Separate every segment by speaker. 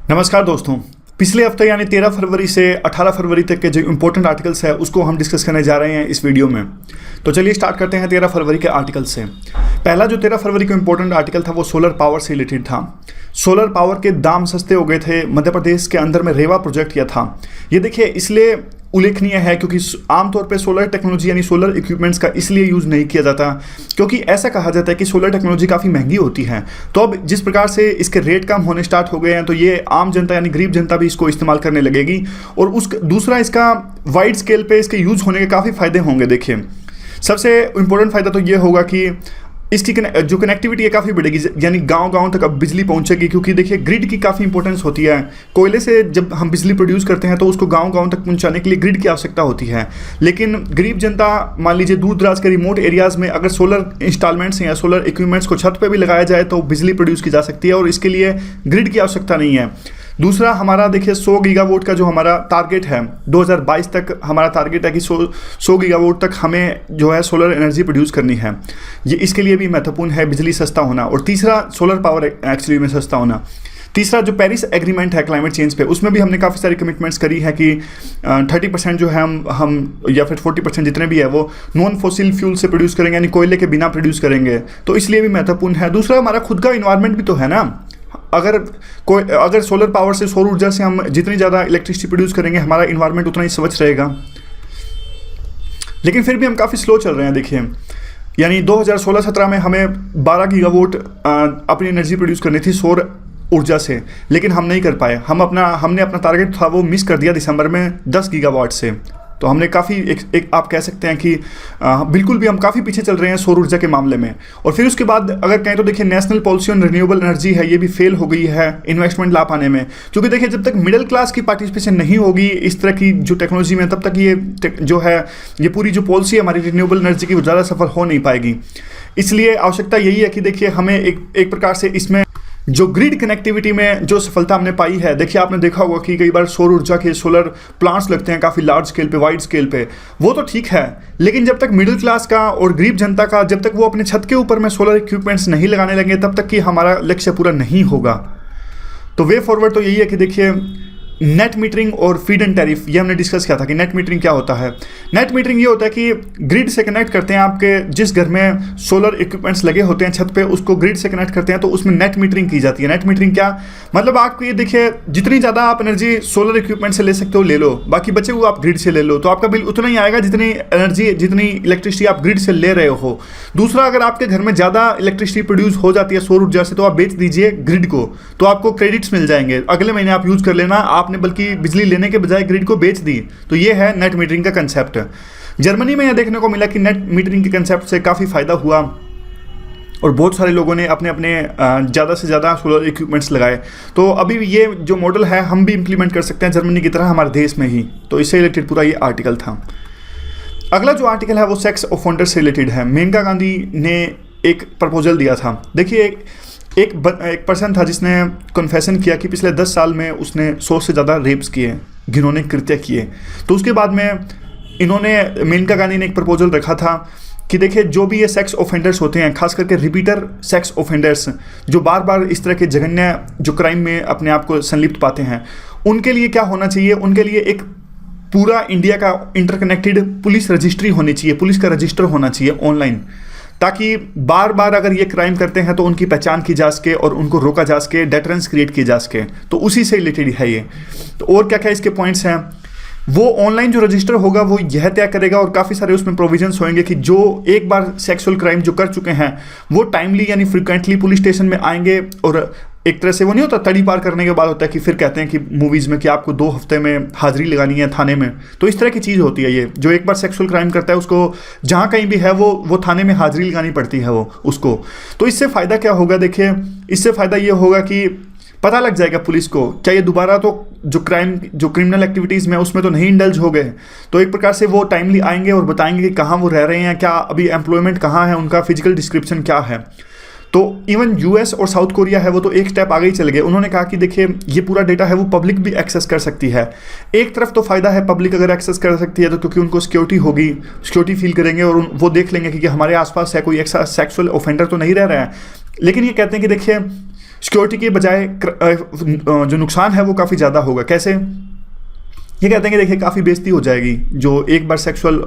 Speaker 1: नमस्कार दोस्तों। पिछले हफ्ते यानी 13 फरवरी से 18 फरवरी तक के जो इम्पोर्टेंट आर्टिकल्स है उसको हम डिस्कस करने जा रहे हैं इस वीडियो में। तो चलिए स्टार्ट करते हैं 13 फरवरी के आर्टिकल से। पहला जो 13 फरवरी को इम्पोर्टेंट आर्टिकल था वो सोलर पावर से रिलेटेड था। सोलर पावर के दाम सस्ते हो गए थे। मध्य प्रदेश के अंदर में रेवा प्रोजेक्ट किया था। ये देखिए इसलिए उल्लेखनीय है क्योंकि आमतौर पे सोलर टेक्नोलॉजी यानी सोलर इक्विपमेंट्स का इसलिए यूज़ नहीं किया जाता क्योंकि ऐसा कहा जाता है कि सोलर टेक्नोलॉजी काफ़ी महंगी होती है। तो अब जिस प्रकार से इसके रेट कम होने स्टार्ट हो गए हैं तो ये आम जनता यानी गरीब जनता भी इसको इस्तेमाल करने लगेगी। और दूसरा इसका वाइड स्केल पे इसके यूज़ होने के काफ़ी फ़ायदे होंगे। देखिए सबसे इम्पोर्टेंट फ़ायदा तो ये होगा कि इसकी जो कनेक्टिविटी है काफ़ी बढ़ेगी, यानी गांव-गांव तक अब बिजली पहुंचेगी। क्योंकि देखिए ग्रिड की काफ़ी इंपॉर्टेंस होती है। कोयले से जब हम बिजली प्रोड्यूस करते हैं तो उसको गांव-गांव तक पहुंचाने के लिए ग्रिड की आवश्यकता होती है। लेकिन गरीब जनता मान लीजिए दूर दराज के रिमोट एरियाज़ में अगर सोलर इंस्टॉलमेंट्स या सोलर इक्विपमेंट्स को छत पर भी लगाया जाए तो बिजली प्रोड्यूस की जा सकती है और इसके लिए ग्रिड की आवश्यकता नहीं है। दूसरा हमारा देखिए 100 गीगावाट का जो हमारा टारगेट है 2022 तक हमारा टारगेट है कि 100 गीगावाट तक हमें जो है सोलर एनर्जी प्रोड्यूस करनी है। ये इसके लिए भी महत्वपूर्ण है बिजली सस्ता होना। और तीसरा सोलर पावर एक्चुअली में सस्ता होना। तीसरा जो पेरिस एग्रीमेंट है क्लाइमेट चेंज पे उसमें भी हमने काफ़ी सारी कमिटमेंट्स करी है कि 30% जो है हम या फिर 40% जितने भी है वो नॉन फॉसिल फ्यूल से प्रोड्यूस करेंगे, यानी कोयले के बिना प्रोड्यूस करेंगे। तो इसलिए भी महत्वपूर्ण है। दूसरा हमारा खुद का इन्वायरमेंट भी तो है ना। अगर सोलर पावर से, सौर ऊर्जा से हम जितनी ज़्यादा इलेक्ट्रिसिटी प्रोड्यूस करेंगे हमारा इन्वायरमेंट उतना ही स्वच्छ रहेगा। लेकिन फिर भी हम काफ़ी स्लो चल रहे हैं। देखिए यानी 2016-17 में हमें 12 गीगावाट अपनी एनर्जी प्रोड्यूस करनी थी सौर ऊर्जा से, लेकिन हम नहीं कर पाए। हमने अपना टारगेट था वो मिस कर दिया दिसंबर में 10 गीगावाट से। तो हमने काफ़ी एक आप कह सकते हैं कि बिल्कुल भी हम काफ़ी पीछे चल रहे हैं सौर ऊर्जा के मामले में। और फिर उसके बाद अगर कहें तो देखिए national policy on renewable energy है, ये भी फेल हो गई है इन्वेस्टमेंट ला पाने में। क्योंकि देखिए जब तक मिडिल क्लास की पार्टिसिपेशन नहीं होगी इस तरह की जो टेक्नोलॉजी में, तब तक ये जो है ये पूरी जो पॉलिसी है हमारी रिन्यूएबल एनर्जी की वो ज़्यादा सफल हो नहीं पाएगी। इसलिए आवश्यकता यही है कि देखिए हमें एक प्रकार से इसमें जो ग्रिड कनेक्टिविटी में जो सफलता हमने पाई है, देखिए आपने देखा होगा कि कई बार सौर ऊर्जा के सोलर प्लांट्स लगते हैं काफ़ी लार्ज स्केल पे, वाइड स्केल पे, वो तो ठीक है। लेकिन जब तक मिडिल क्लास का और गरीब जनता का जब तक वो अपने छत के ऊपर में सोलर इक्विपमेंट्स नहीं लगाने लगेंगे तब तक कि हमारा लक्ष्य पूरा नहीं होगा। तो वे फॉरवर्ड तो यही है कि देखिए नेट मीटरिंग और फीड एंड टैरिफ, ये हमने डिस्कस किया था कि नेट मीटरिंग क्या होता है। नेट मीटरिंग ये होता है कि ग्रिड से कनेक्ट करते हैं, आपके जिस घर में सोलर इक्विपमेंट्स लगे होते हैं छत पे उसको ग्रिड से कनेक्ट करते हैं तो उसमें नेट मीटरिंग की जाती है। नेट मीटरिंग क्या मतलब, आपको ये देखिए जितनी ज़्यादा आप एनर्जी सोलर इक्विपमेंट से ले सकते हो ले लो, बाकी बचे हुए आप ग्रिड से ले लो, तो आपका बिल उतना ही आएगा जितनी एनर्जी जितनी इलेक्ट्रिसिटी आप ग्रिड से ले रहे हो। दूसरा, अगर आपके घर में ज़्यादा इलेक्ट्रिसिटी प्रोड्यूस हो जाती है सौर ऊर्जा से तो आप बेच दीजिए ग्रिड को, तो आपको क्रेडिट्स मिल जाएंगे, अगले महीने आप यूज़ कर लेना। आपने बल्कि बिजली लेने के बजाय ग्रिड को बेच दी। तो ये है नेट मीटरिंग का कंसेप्ट। जर्मनी में यह देखने को मिला कि नेट मीटरिंग के कंसेप्ट से काफ़ी फायदा हुआ और बहुत सारे लोगों ने अपने अपने ज़्यादा से ज़्यादा सोलर इक्विपमेंट्स लगाए। तो अभी ये जो मॉडल है हम भी इम्प्लीमेंट कर सकते हैं जर्मनी की तरह हमारे देश में ही। तो इससे रिलेटेड पूरा ये आर्टिकल था। अगला जो आर्टिकल है वो सेक्स ऑफेंडर से रिलेटेड है। मेनका गांधी ने एक प्रपोजल दिया था। देखिए एक पर्सन था जिसने कन्फेशन किया कि पिछले 10 साल में उसने 100 से ज़्यादा रेप्स किए, घिनौने कृत्य किए। तो उसके बाद में मेनका गांधी ने एक प्रपोजल रखा था कि देखिए जो भी ये सेक्स ऑफेंडर्स होते हैं, खास करके रिपीटर सेक्स ऑफेंडर्स जो बार बार इस तरह के जघन्य जो क्राइम में अपने आप को संलिप्त पाते हैं, उनके लिए क्या होना चाहिए, उनके लिए एक पूरा इंडिया का इंटरकनेक्टेड पुलिस रजिस्ट्री होनी चाहिए, पुलिस का रजिस्टर होना चाहिए ऑनलाइन, ताकि बार बार अगर ये क्राइम करते हैं तो उनकी पहचान की जा सके और उनको रोका जा सके, डेटरेंस क्रिएट की जा सके। तो उसी से रिलेटेड है ये। तो और क्या क्या इसके पॉइंट्स हैं, वो ऑनलाइन जो रजिस्टर होगा वो यह तय करेगा और काफ़ी सारे उसमें प्रोविजंस होंगे कि जो एक बार सेक्सुअल क्राइम जो कर चुके हैं वो टाइमली यानी फ्रिक्वेंटली पुलिस स्टेशन में आएंगे। और एक तरह से वो नहीं होता तड़ी पार करने के बाद होता है कि फिर कहते हैं कि मूवीज़ में कि आपको 2 हफ्ते में हाजिरी लगानी है थाने में। तो इस तरह की चीज़ होती है ये, जो एक बार सेक्सुअल क्राइम करता है उसको जहाँ कहीं भी है वो थाने में हाजिरी लगानी पड़ती है वो उसको। तो इससे फ़ायदा क्या होगा, देखिए इससे फ़ायदा ये होगा कि पता लग जाएगा पुलिस को क्या ये दोबारा तो जो क्रिमिनल एक्टिविटीज़ में उसमें तो नहीं इंडल्ज हो गए। तो एक प्रकार से वो टाइमली आएंगे और बताएंगे कि कहाँ वो रह रहे हैं, क्या अभी एम्प्लॉयमेंट कहाँ है, उनका फिजिकल डिस्क्रिप्शन क्या है। तो इवन यूएस और साउथ कोरिया है वो तो एक स्टेप आगे ही चले गए। उन्होंने कहा कि देखिए ये पूरा डेटा है वो पब्लिक भी एक्सेस कर सकती है। एक तरफ तो फ़ायदा है, पब्लिक अगर एक्सेस कर सकती है तो क्योंकि उनको सिक्योरिटी होगी, सिक्योरिटी फील करेंगे और वो देख लेंगे कि हमारे आसपास है कोई एक सेक्सुअल ऑफेंडर तो नहीं रह रहा है। लेकिन ये कहते हैं कि देखिए सिक्योरिटी के बजाय जो नुकसान है वो काफ़ी ज़्यादा होगा। कैसे? ये कहते हैं कि देखिए काफ़ी बेइज्जती हो जाएगी, जो एक बार सेक्सुअल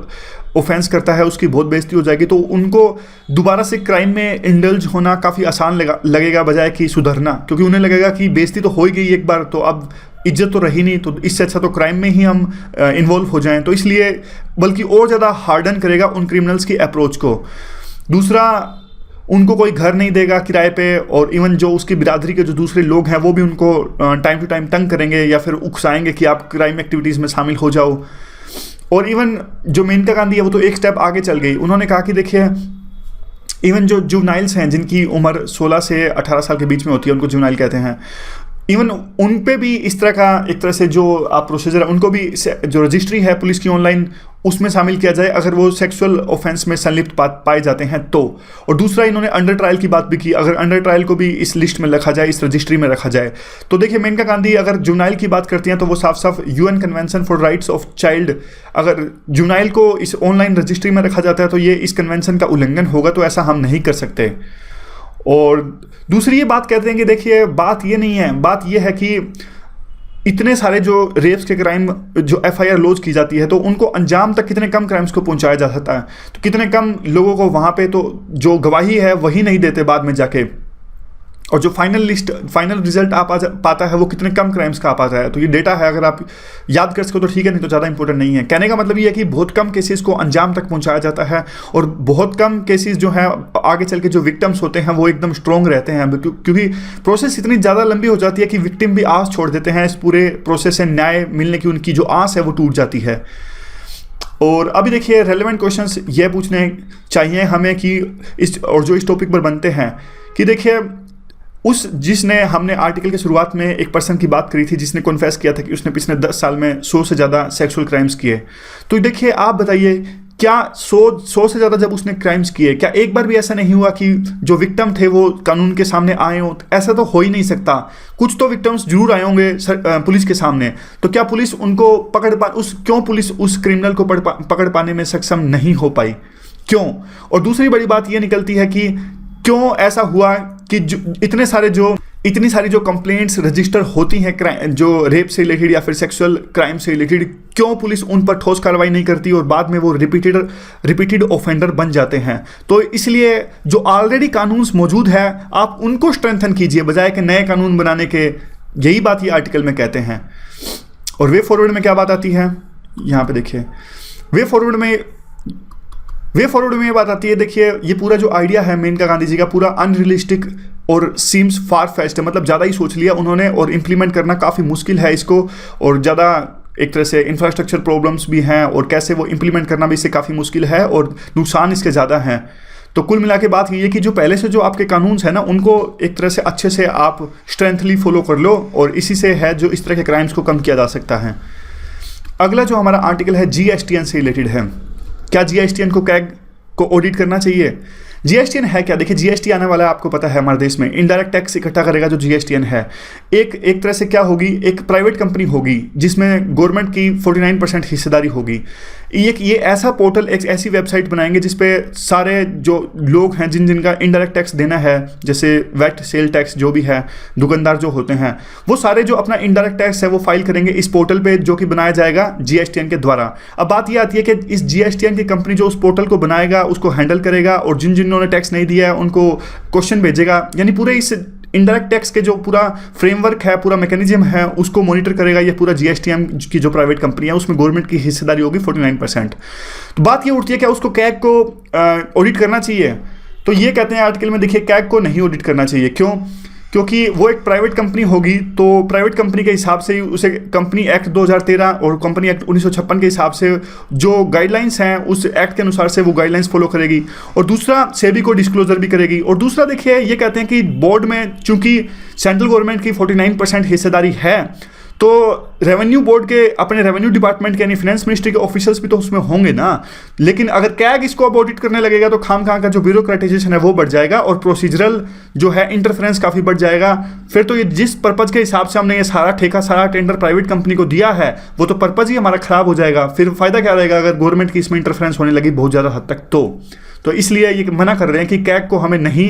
Speaker 1: ऑफेंस करता है उसकी बहुत बेइज्जती हो जाएगी, तो उनको दोबारा से क्राइम में इंडल्ज होना काफ़ी आसान लगेगा बजाय कि सुधरना, क्योंकि उन्हें लगेगा कि बेइज्जती तो हो ही गई एक बार, तो अब इज्जत तो रही नहीं, तो इससे अच्छा तो क्राइम में ही हम इन्वॉल्व हो जाएं। तो इसलिए बल्कि और ज़्यादा हार्डन करेगा उन क्रिमिनल्स की अप्रोच को। दूसरा, उनको कोई घर नहीं देगा किराए पे, और इवन जो उसकी बिरादरी के जो दूसरे लोग हैं वो भी उनको टाइम टू टाइम तंग करेंगे या फिर उकसाएंगे कि आप क्राइम एक्टिविटीज़ में शामिल हो जाओ। और इवन जो मेनका गांधी है वो तो एक स्टेप आगे चल गई, उन्होंने कहा कि देखिए इवन जो जुवनाइल्स हैं जिनकी उम्र 16 से 18 साल के बीच में होती है, उनको जुवनाइल कहते हैं, इवन उन पे भी इस तरह का एक तरह से जो आप प्रोसीजर है उनको भी जो रजिस्ट्री है पुलिस की ऑनलाइन उसमें शामिल किया जाए अगर वो सेक्सुअल ऑफेंस में संलिप्त पाए जाते हैं तो। और दूसरा, इन्होंने अंडर ट्रायल की बात भी की, अगर अंडर ट्रायल को भी इस लिस्ट में रखा जाए, इस रजिस्ट्री में रखा जाए। तो देखिए मेनका गांधी अगर जुवनाइल की बात करती हैं तो वो साफ साफ UN convention for rights of child, अगर जुवनाइल को इस ऑनलाइन रजिस्ट्री में रखा जाता है तो ये इस कन्वेंशन का उल्लंघन होगा, तो ऐसा हम नहीं कर सकते। और दूसरी ये बात कहते हैं कि देखिए बात ये नहीं है, बात ये है कि इतने सारे जो रेप्स के क्राइम जो एफआईआर लॉन्च की जाती है तो उनको अंजाम तक कितने कम क्राइम्स को पहुंचाया जा सकता है, तो कितने कम लोगों को वहाँ पे तो जो गवाही है वही नहीं देते बाद में जाके, और जो फाइनल रिजल्ट आ पाता है वो कितने कम क्राइम्स का आ पाता है। तो ये डेटा है, अगर आप याद कर सको तो ठीक है, नहीं तो ज़्यादा इंपॉर्टेंट नहीं है। कहने का मतलब ये है कि बहुत कम केसेस को अंजाम तक पहुंचाया जाता है, और बहुत कम केसेस जो हैं आगे चल के जो विक्टिम्स होते हैं वो एकदम स्ट्रॉन्ग रहते हैं, क्योंकि प्रोसेस इतनी ज़्यादा लंबी हो जाती है कि विक्टिम भी आस छोड़ देते हैं, इस पूरे प्रोसेस से न्याय मिलने की उनकी जो आस है वो टूट जाती है। और अभी देखिए रेलेवेंट क्वेश्चंस ये पूछने चाहिए हमें कि इस टॉपिक पर बनते हैं कि देखिए जिसने हमने आर्टिकल की शुरुआत में एक पर्सन की बात करी थी जिसने कॉन्फेस किया था कि उसने पिछले 10 साल में 100 से ज़्यादा सेक्सुअल क्राइम्स किए। तो देखिए आप बताइए, क्या 100 से ज़्यादा जब उसने क्राइम्स किए, क्या एक बार भी ऐसा नहीं हुआ कि जो विक्टिम थे वो कानून के सामने आए हों? ऐसा तो हो ही नहीं सकता। कुछ तो विक्टिम्स जरूर आए होंगे पुलिस के सामने, तो क्या पुलिस उनको क्यों पुलिस उस क्रिमिनल को पकड़ पाने में सक्षम नहीं हो पाई? क्यों? और दूसरी बड़ी बात ये निकलती है कि क्यों ऐसा हुआ कि इतनी सारी जो कंप्लेंट्स रजिस्टर होती हैं जो रेप से रिलेटेड या फिर सेक्सुअल क्राइम से रिलेटेड, क्यों पुलिस उन पर ठोस कार्रवाई नहीं करती और बाद में वो रिपीटेड ऑफेंडर बन जाते हैं? तो इसलिए जो ऑलरेडी कानून मौजूद है आप उनको स्ट्रेंथन कीजिए बजाय कि नए कानून बनाने के। यही बात ये आर्टिकल में कहते हैं। और वे फॉरवर्ड में क्या बात आती है, यहाँ पे देखिए वे फॉरवर्ड में ये बात आती है। देखिए ये पूरा जो आइडिया है मेनका गांधी जी का पूरा अनरियलिस्टिक और सीम्स फार फेस्ट है, मतलब ज़्यादा ही सोच लिया उन्होंने और इम्प्लीमेंट करना काफ़ी मुश्किल है इसको, और ज़्यादा एक तरह से इंफ्रास्ट्रक्चर प्रॉब्लम्स भी हैं और कैसे वो इम्प्लीमेंट करना भी इससे काफ़ी मुश्किल है और नुकसान इसके ज़्यादा हैं। तो कुल मिला के बात ये है कि जो पहले से जो आपके कानून है ना उनको एक तरह से अच्छे से आप स्ट्रेंथली फॉलो कर लो, और इसी से है जो इस तरह के क्राइम्स को कम किया जा सकता है। अगला जो हमारा आर्टिकल है जीएसटीएन से रिलेटेड है। क्या जीएसटीएन को कैग को ऑडिट करना चाहिए? जीएसटीएन है क्या? देखिए जीएसटी आने वाला है, आपको पता है हमारे देश में इनडायरेक्ट टैक्स इकट्ठा करेगा जो जीएसटीएन है। एक तरह से क्या होगी, एक प्राइवेट कंपनी होगी जिसमें गवर्नमेंट की 49% हिस्सेदारी होगी। ये ऐसा पोर्टल, एक ऐसी वेबसाइट बनाएंगे जिसपे सारे जो लोग हैं जिनका इनडायरेक्ट टैक्स देना है, जैसे वैट, सेल टैक्स जो भी है, दुकानदार जो होते हैं, वो सारे जो अपना इनडायरेक्ट टैक्स है वो फाइल करेंगे इस पोर्टल पे जो कि बनाया जाएगा जीएसटीएन के द्वारा। अब बात ये आती है कि इस जीएसटीएन की कंपनी जो उस पोर्टल को बनाएगा उसको हैंडल करेगा और जिन्होंने टैक्स नहीं दिया है उनको क्वेश्चन भेजेगा, यानी पूरे इस इनडायरेक्ट टैक्स के जो पूरा फ्रेमवर्क है, पूरा मैकेनिज्म है, उसको मॉनिटर करेगा ये पूरा जीएसटीएन की जो प्राइवेट कंपनी है, उसमें गवर्नमेंट की हिस्सेदारी होगी 49%। तो बात ये उठती है क्या उसको कैग को ऑडिट करना चाहिए? तो ये कहते हैं आर्टिकल में, देखिए कैग को नहीं ऑडिट करना चाहिए। क्यों? क्योंकि वो एक प्राइवेट कंपनी होगी, तो प्राइवेट कंपनी के हिसाब से ही उसे कंपनी एक्ट 2013 और कंपनी एक्ट 1956 के हिसाब से जो गाइडलाइंस हैं उस एक्ट के अनुसार से वो गाइडलाइंस फॉलो करेगी, और दूसरा सेबी को डिस्क्लोजर भी करेगी। और दूसरा देखिए ये कहते हैं कि बोर्ड में चूंकि सेंट्रल गवर्नमेंट की 49% हिस्सेदारी है, तो रेवेन्यू बोर्ड के अपने रेवेन्यू डिपार्टमेंट के यानी फाइनेंस मिनिस्ट्री के ऑफिसर्स भी तो उसमें होंगे ना। लेकिन अगर कैग इसको अब ऑडिट करने लगेगा तो खाम का जो ब्यूरोक्रेटाइजेशन है वो बढ़ जाएगा और प्रोसीजरल जो है इंटरफेरेंस काफ़ी बढ़ जाएगा। फिर तो ये जिस पर्पज़ के हिसाब से हमने ये सारा ठेका, सारा टेंडर प्राइवेट कंपनी को दिया है, वो तो पर्पज़ ही हमारा ख़राब हो जाएगा। फिर फ़ायदा क्या रहेगा अगर गवर्नमेंट की इसमें इंटरफेरेंस होने लगी बहुत ज़्यादा हद तक? तो इसलिए ये मना कर रहे हैं कि कैग को हमें नहीं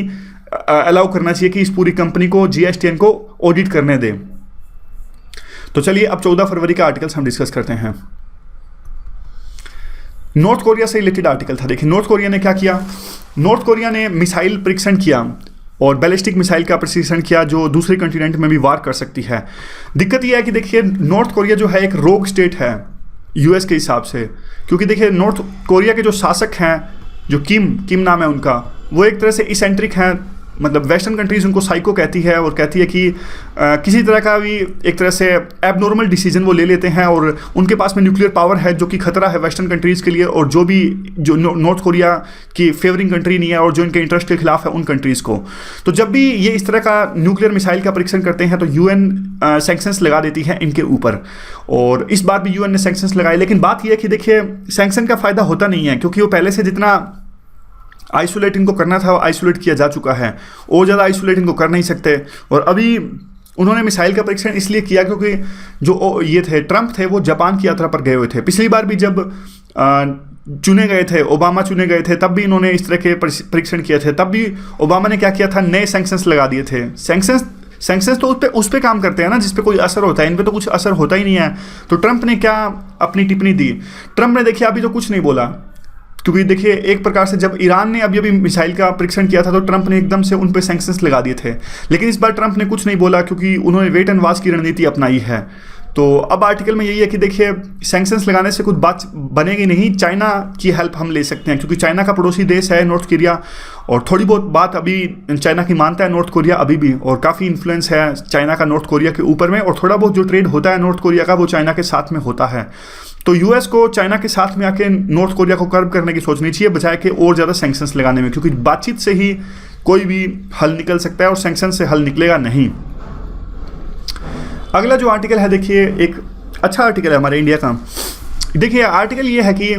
Speaker 1: अलाउ करना चाहिए कि इस पूरी कंपनी को, GSTN को ऑडिट करने दे। तो चलिए अब 14 फरवरी का आर्टिकल्स हम डिस्कस करते हैं। नॉर्थ कोरिया से रिलेटेड आर्टिकल था। देखिए नॉर्थ कोरिया ने क्या किया, नॉर्थ कोरिया ने मिसाइल परीक्षण किया और बैलिस्टिक मिसाइल का परीक्षण किया जो दूसरे कंटिनेंट में भी वार कर सकती है। दिक्कत यह है कि देखिए नॉर्थ कोरिया जो है एक रोग स्टेट है US के हिसाब से, क्योंकि देखिए नॉर्थ कोरिया के जो शासक हैं, जो किम नाम है उनका, वो एक तरह से इसेंट्रिक हैं, मतलब वेस्टर्न कंट्रीज उनको साइको कहती है और कहती है कि किसी तरह का भी एक तरह से एबनॉर्मल डिसीजन वो ले लेते हैं और उनके पास में न्यूक्लियर पावर है जो कि खतरा है वेस्टर्न कंट्रीज़ के लिए, और जो नॉर्थ कोरिया की फेवरिंग कंट्री नहीं है और जो इनके इंटरेस्ट के खिलाफ है उन कंट्रीज़ को। तो जब भी ये इस तरह का न्यूक्लियर मिसाइल का परीक्षण करते हैं तो UN सैंक्शंस लगा देती है इनके ऊपर, और इस बार भी UN ने सैंक्शंस लगाए। लेकिन बात यह है कि देखिए सैंक्शन का फ़ायदा होता नहीं है, क्योंकि वो पहले से जितना आइसोलेट इनको करना था वो आइसोलेट किया जा चुका है, और ज़्यादा आइसोलेट इनको कर नहीं सकते। और अभी उन्होंने मिसाइल का परीक्षण इसलिए किया क्योंकि जो ये थे ट्रंप थे वो जापान की यात्रा पर गए हुए थे। पिछली बार भी जब चुने गए थे, ओबामा चुने गए थे, तब भी इन्होंने इस तरह के परीक्षण किए थे। तब भी ओबामा ने क्या किया था, नए सैंक्शंस लगा दिए थे। सैंक्शंस तो उस पर काम करते हैं ना जिस पे कोई असर होता है, इन पे तो कुछ असर होता ही नहीं है। तो ट्रंप ने क्या अपनी टिप्पणी दी, ट्रंप ने देखिए अभी तो कुछ नहीं बोला, क्योंकि देखिए एक प्रकार से जब ईरान ने अभी मिसाइल का परीक्षण किया था तो ट्रंप ने एकदम से उन पे सैंक्शंस लगा दिए थे, लेकिन इस बार ट्रंप ने कुछ नहीं बोला क्योंकि उन्होंने वेट एंड वॉच की रणनीति अपनाई है। तो अब आर्टिकल में यही है कि देखिए सैंक्शंस लगाने से कुछ बात बनेगी नहीं, चाइना की हेल्प हम ले सकते हैं, क्योंकि चाइना का पड़ोसी देश है नॉर्थ कोरिया, और थोड़ी बहुत बात अभी चाइना की मानता है नॉर्थ कोरिया अभी भी, और काफ़ी इन्फ्लुएंस है चाइना का नॉर्थ कोरिया के ऊपर में, और थोड़ा बहुत जो ट्रेड होता है नॉर्थ कोरिया का वो चाइना के साथ में होता है। तो US को चाइना के साथ में आके नॉर्थ कोरिया को कर्ब करने की सोचनी चाहिए बजाय के और ज़्यादा सैंक्शंस लगाने में, क्योंकि बातचीत से ही कोई भी हल निकल सकता है और सैंक्शन से हल निकलेगा नहीं। अगला जो आर्टिकल है देखिए एक अच्छा आर्टिकल है हमारे इंडिया का। देखिए आर्टिकल ये है कि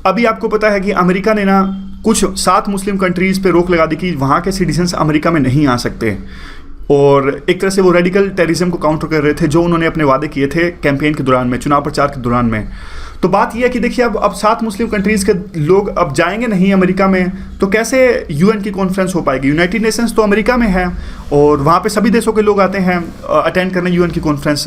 Speaker 1: अभी आपको पता है कि अमेरिका ने ना कुछ 7 मुस्लिम कंट्रीज़ पे रोक लगा दी कि वहाँ के सिटीजन्स अमेरिका में नहीं आ सकते, और एक तरह से वो रेडिकल टेररिज्म को काउंटर कर रहे थे जो उन्होंने अपने वादे किए थे कैंपेन के दौरान में, चुनाव प्रचार के दौरान में। तो बात यह है कि देखिए अब 7 मुस्लिम कंट्रीज़ के लोग अब जाएंगे नहीं अमेरिका में, तो कैसे UN की कॉन्फ्रेंस हो पाएगी। यूनाइटेड नेशंस तो अमेरिका में है और वहाँ पे सभी देशों के लोग आते हैं अटेंड करने UN की कॉन्फ्रेंस।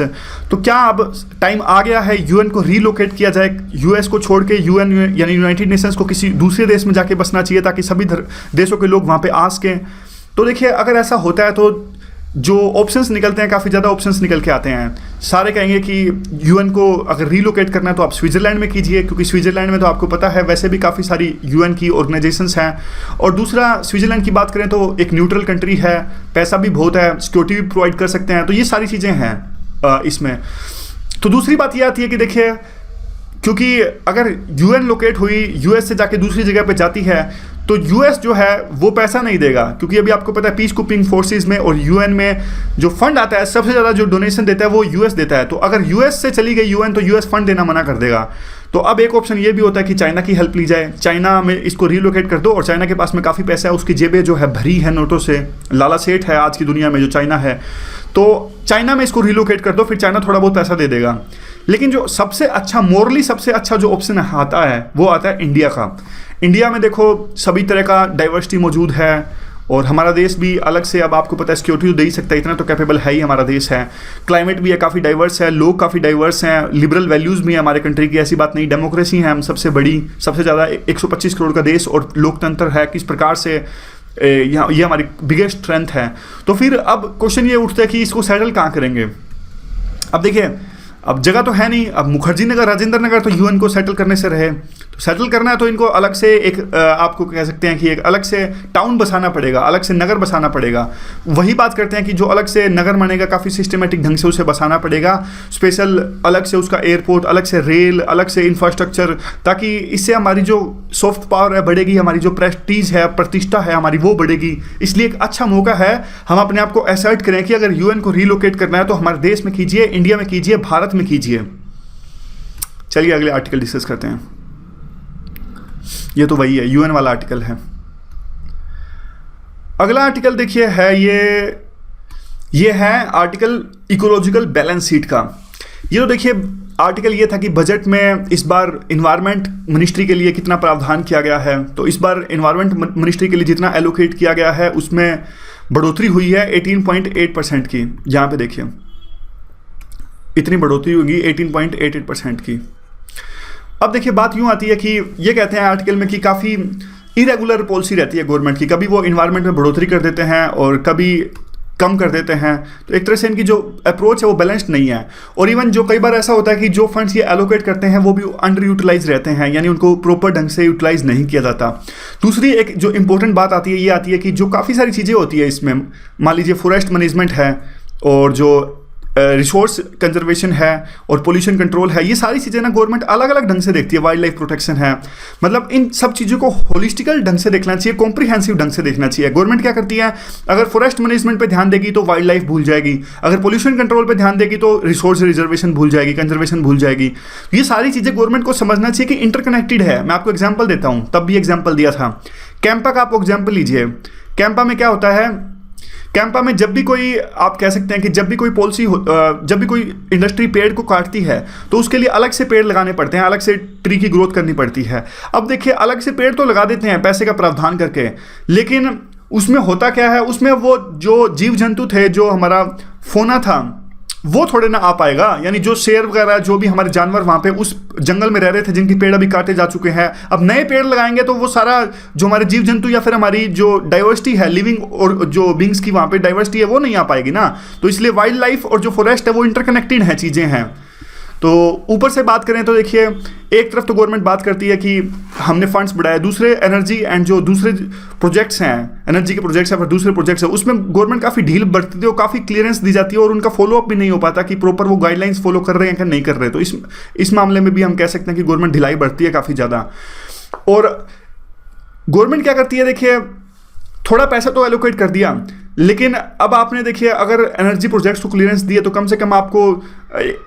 Speaker 1: तो क्या अब टाइम आ गया है UN को रीलोकेट किया जाए, US को छोड़ के UN यानी यूनाइटेड नेशंस को किसी दूसरे देश में जाके बसना चाहिए ताकि सभी देशों के लोग वहाँ पर आ सकें। तो देखिए अगर ऐसा होता है तो जो ऑप्शंस निकलते हैं काफ़ी ज़्यादा ऑप्शंस निकल के आते हैं। सारे कहेंगे कि UN को अगर रीलोकेट करना है तो आप स्विट्ज़रलैंड में कीजिए, क्योंकि स्विट्ज़रलैंड में तो आपको पता है वैसे भी काफ़ी सारी UN की ऑर्गेनाइजेशंस हैं, और दूसरा स्विट्ज़रलैंड की बात करें तो एक न्यूट्रल कंट्री है, पैसा भी बहुत है, सिक्योरिटी भी प्रोवाइड कर सकते हैं, तो ये सारी चीज़ें हैं इसमें। तो दूसरी बात ये आती है कि देखिए क्योंकि अगर UN लोकेट हुई, US से जाके दूसरी जगह पे जाती है तो US जो है वो पैसा नहीं देगा, क्योंकि अभी आपको पता है पीस कीपिंग फोर्सेस में और UN में जो फंड आता है सबसे ज़्यादा जो डोनेशन देता है वो US देता है। तो अगर US से चली गई UN तो US फंड देना मना कर देगा। तो अब एक ऑप्शन ये भी होता है कि चाइना की हेल्प ली जाए, चाइना में इसको रीलोकेट कर दो, और चाइना के पास में काफ़ी पैसा है, उसकी जेबें जो है भरी है नोटों से, लाला सेठ है आज की दुनिया में जो चाइना है, तो चाइना में इसको रीलोकेट कर दो, फिर चाइना थोड़ा बहुत पैसा दे देगा। लेकिन जो सबसे अच्छा मॉरली सबसे अच्छा जो ऑप्शन आता है वो आता है इंडिया का। इंडिया में देखो सभी तरह का डाइवर्सिटी मौजूद है, और हमारा देश भी अलग से, अब आपको पता है सिक्योरिटी तो दे ही सकता है, इतना तो कैपेबल है ही हमारा देश है। क्लाइमेट भी है काफ़ी डाइवर्स है, लोग काफ़ी डाइवर्स हैं, लिबरल वैल्यूज़ भी हैं हमारे कंट्री की, ऐसी बात नहीं, डेमोक्रेसी है हम सबसे बड़ी, सबसे ज़्यादा 125 करोड़ का देश, और लोकतंत्र है, किस प्रकार से यहाँ ये हमारी बिगेस्ट स्ट्रेंथ है। तो फिर अब क्वेश्चन ये उठता है कि इसको सेटल कहाँ करेंगे। अब देखिए अब जगह तो है नहीं, अब मुखर्जी नगर, राजेंद्र नगर तो UN को सेटल करने से रहे, तो सेटल करना है तो इनको अलग से एक आपको कह सकते हैं कि एक अलग से टाउन बसाना पड़ेगा, अलग से नगर बसाना पड़ेगा। वही बात करते हैं कि जो अलग से नगर बनेगा काफ़ी सिस्टमेटिक ढंग से उसे बसाना पड़ेगा, स्पेशल अलग से उसका एयरपोर्ट, अलग से रेल, अलग से इंफ्रास्ट्रक्चर, ताकि इससे हमारी जो सॉफ्ट पावर है बढ़ेगी, हमारी जो प्रेस्टीज है, प्रतिष्ठा है हमारी वो बढ़ेगी। इसलिए एक अच्छा मौका है हम अपने आप को असर्ट करें कि अगर UN को रीलोकेट करना है तो हमारे देश में कीजिए, इंडिया में कीजिए, भारत में कीजिए। चलिए अगले आर्टिकल डिस्कस करते हैं। ये तो वही है, UN वाला आर्टिकल है। अगला आर्टिकल देखिए है ये है आर्टिकल इकोलॉजिकल बैलेंस शीट का। ये तो देखिए आर्टिकल ये था कि बजट में इस बार इन्वायरमेंट मिनिस्ट्री के लिए कितना प्रावधान किया गया है। तो इस बार इन्वायरमेंट मिनिस्ट्री के लिए जितना एलोकेट किया गया है उसमें बढ़ोतरी हुई है 18.8% की। यहाँ पे देखिए इतनी बढ़ोतरी होगी 18.88% की। अब देखिए बात यूँ आती है कि ये कहते हैं आर्टिकल में कि काफ़ी इरेगुलर पॉलिसी रहती है गवर्नमेंट की, कभी वो इन्वायरमेंट में बढ़ोतरी कर देते हैं और कभी कम कर देते हैं। तो एक तरह से इनकी जो अप्रोच है वो बैलेंस्ड नहीं है। और इवन जो कई बार ऐसा होता है कि जो फंड्स ये एलोकेट करते हैं वो भी अंडर यूटिलाइज रहते हैं, यानी उनको प्रॉपर ढंग से यूटिलाइज नहीं किया जाता। दूसरी एक जो इंपॉर्टेंट बात आती है ये आती है कि जो काफ़ी सारी चीज़ें होती है इसमें, मान लीजिए फॉरेस्ट मैनेजमेंट है और जो रिसोर्स कंजर्वेशन है और पोल्यूशन कंट्रोल है, ये सारी चीज़ें ना गवर्नमेंट अलग अलग ढंग से देखती है। वाइल्ड लाइफ प्रोटेक्शन है, मतलब इन सब चीज़ों को होलिस्टिकल ढंग से देखना चाहिए, कॉम्प्रिहेंसिव ढंग से देखना चाहिए। गवर्नमेंट क्या करती है, अगर फॉरेस्ट मैनेजमेंट पे ध्यान देगी तो वाइल्ड लाइफ भूल जाएगी, अगर पोल्यूशन कंट्रोल पे ध्यान देगी तो रिसोर्स रिजर्वेशन भूल जाएगी, कंजर्वेशन भूल जाएगी। ये सारी चीज़ें गवर्नमेंट को समझना चाहिए कि इंटरकनेक्टेड है। मैं आपको एग्जाम्पल देता हूँ, तब भी एग्जाम्पल दिया था। कैंपा का आप एग्जाम्पल लीजिए। कैंपा में क्या होता है, कैंपा में जब भी कोई, आप कह सकते हैं कि जब भी कोई पॉलिसी जब भी कोई इंडस्ट्री पेड़ को काटती है तो उसके लिए अलग से पेड़ लगाने पड़ते हैं, अलग से ट्री की ग्रोथ करनी पड़ती है। अब देखिए अलग से पेड़ तो लगा देते हैं पैसे का प्रावधान करके, लेकिन उसमें होता क्या है, उसमें वो जो जीव जंतु थे, जो हमारा फोना था, वो थोड़े ना आ पाएगा। यानी जो शेर वगैरह जो भी हमारे जानवर वहाँ पे उस जंगल में रह रहे थे जिनकी पेड़ अभी काटे जा चुके हैं, अब नए पेड़ लगाएंगे तो वो सारा जो हमारे जीव जंतु या फिर हमारी जो डाइवर्सिटी है लिविंग और जो बींग्स की वहाँ पे डाइवर्सिटी है वो नहीं आ पाएगी ना। तो इसलिए वाइल्ड लाइफ और जो फॉरेस्ट है वो इंटरकनेक्टेड है, चीज़ें हैं। तो ऊपर से बात करें तो देखिए एक तरफ तो गवर्नमेंट बात करती है कि हमने फंड्स बढ़ाए, दूसरे एनर्जी एंड जो दूसरे प्रोजेक्ट्स हैं, एनर्जी के प्रोजेक्ट्स हैं, फिर दूसरे प्रोजेक्ट्स हैं, उसमें गवर्नमेंट काफ़ी ढील बरतती है और काफ़ी क्लियरेंस दी जाती है और उनका फॉलोअप भी नहीं हो पाता कि प्रॉपर वो गाइडलाइंस फॉलो कर रहे हैं कि नहीं कर रहे। तो इस मामले में भी हम कह सकते हैं कि गवर्नमेंट ढिलाई बरतती है काफ़ी ज़्यादा। और गवर्नमेंट क्या करती है, देखिए थोड़ा पैसा तो एलोकेट कर दिया, लेकिन अब आपने देखिए अगर एनर्जी प्रोजेक्ट्स को क्लियरेंस दिए तो कम से कम आपको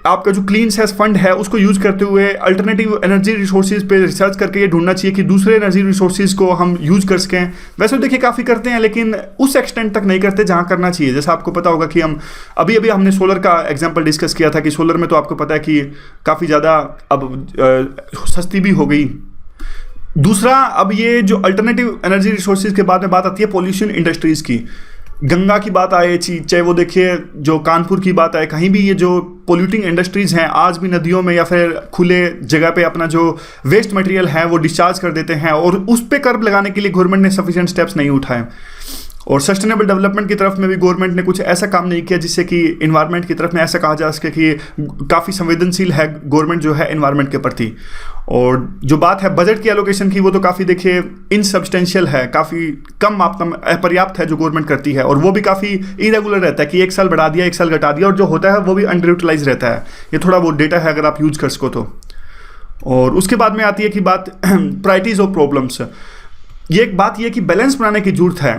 Speaker 1: आपका जो क्लीन सेस फंड है उसको यूज़ करते हुए अल्टरनेटिव एनर्जी रिसोर्सेज पे रिसर्च करके ये ढूंढना चाहिए कि दूसरे एनर्जी रिसोर्सेज को हम यूज़ कर सकें। वैसे तो देखिए काफ़ी करते हैं, लेकिन उस एक्सटेंट तक नहीं करते जहाँ करना चाहिए। जैसा आपको पता होगा कि हम अभी हमने सोलर का एग्जाम्पल डिस्कस किया था कि सोलर में तो आपको पता है कि काफ़ी ज़्यादा अब सस्ती भी हो गई। दूसरा, अब ये जो अल्टरनेटिव एनर्जी रिसोर्सेज के बाद में बात आती है पॉल्यूशन इंडस्ट्रीज़ की। गंगा की बात आए, चाहे वो देखिए जो कानपुर की बात आए, कहीं भी ये जो पोल्यूटिंग इंडस्ट्रीज़ हैं आज भी नदियों में या फिर खुले जगह पे अपना जो वेस्ट मटेरियल है वो डिस्चार्ज कर देते हैं और उस पर कर्ब लगाने के लिए गवर्नमेंट ने सफिशिएंट स्टेप्स नहीं उठाए। और सस्टेनेबल डेवलपमेट की तरफ में भी गवर्नमेंट ने कुछ ऐसा काम नहीं किया जिससे कि इन्वायरमेंट की तरफ में ऐसा कहा जा सके कि काफ़ी संवेदनशील है गवर्नमेंट जो है इन्वायरमेंट के प्रति। और जो बात है बजट की एलोकेशन की, वो तो काफ़ी देखिए इनसब्सटेंशियल है, काफ़ी कम मात्रा में अपर्याप्त है जो गवर्नमेंट करती है, और वो भी काफ़ी इरेगुलर रहता है कि एक साल बढ़ा दिया, एक साल घटा दिया, और जो होता है वो भी अंडर यूटिलाइज रहता है। ये थोड़ा वो डेटा है अगर आप यूज कर सको तो। और उसके बाद में आती है कि बात प्रायोरिटीज ऑफ प्रॉब्लम्स। ये एक बात ये कि बैलेंस बनाने की जरूरत है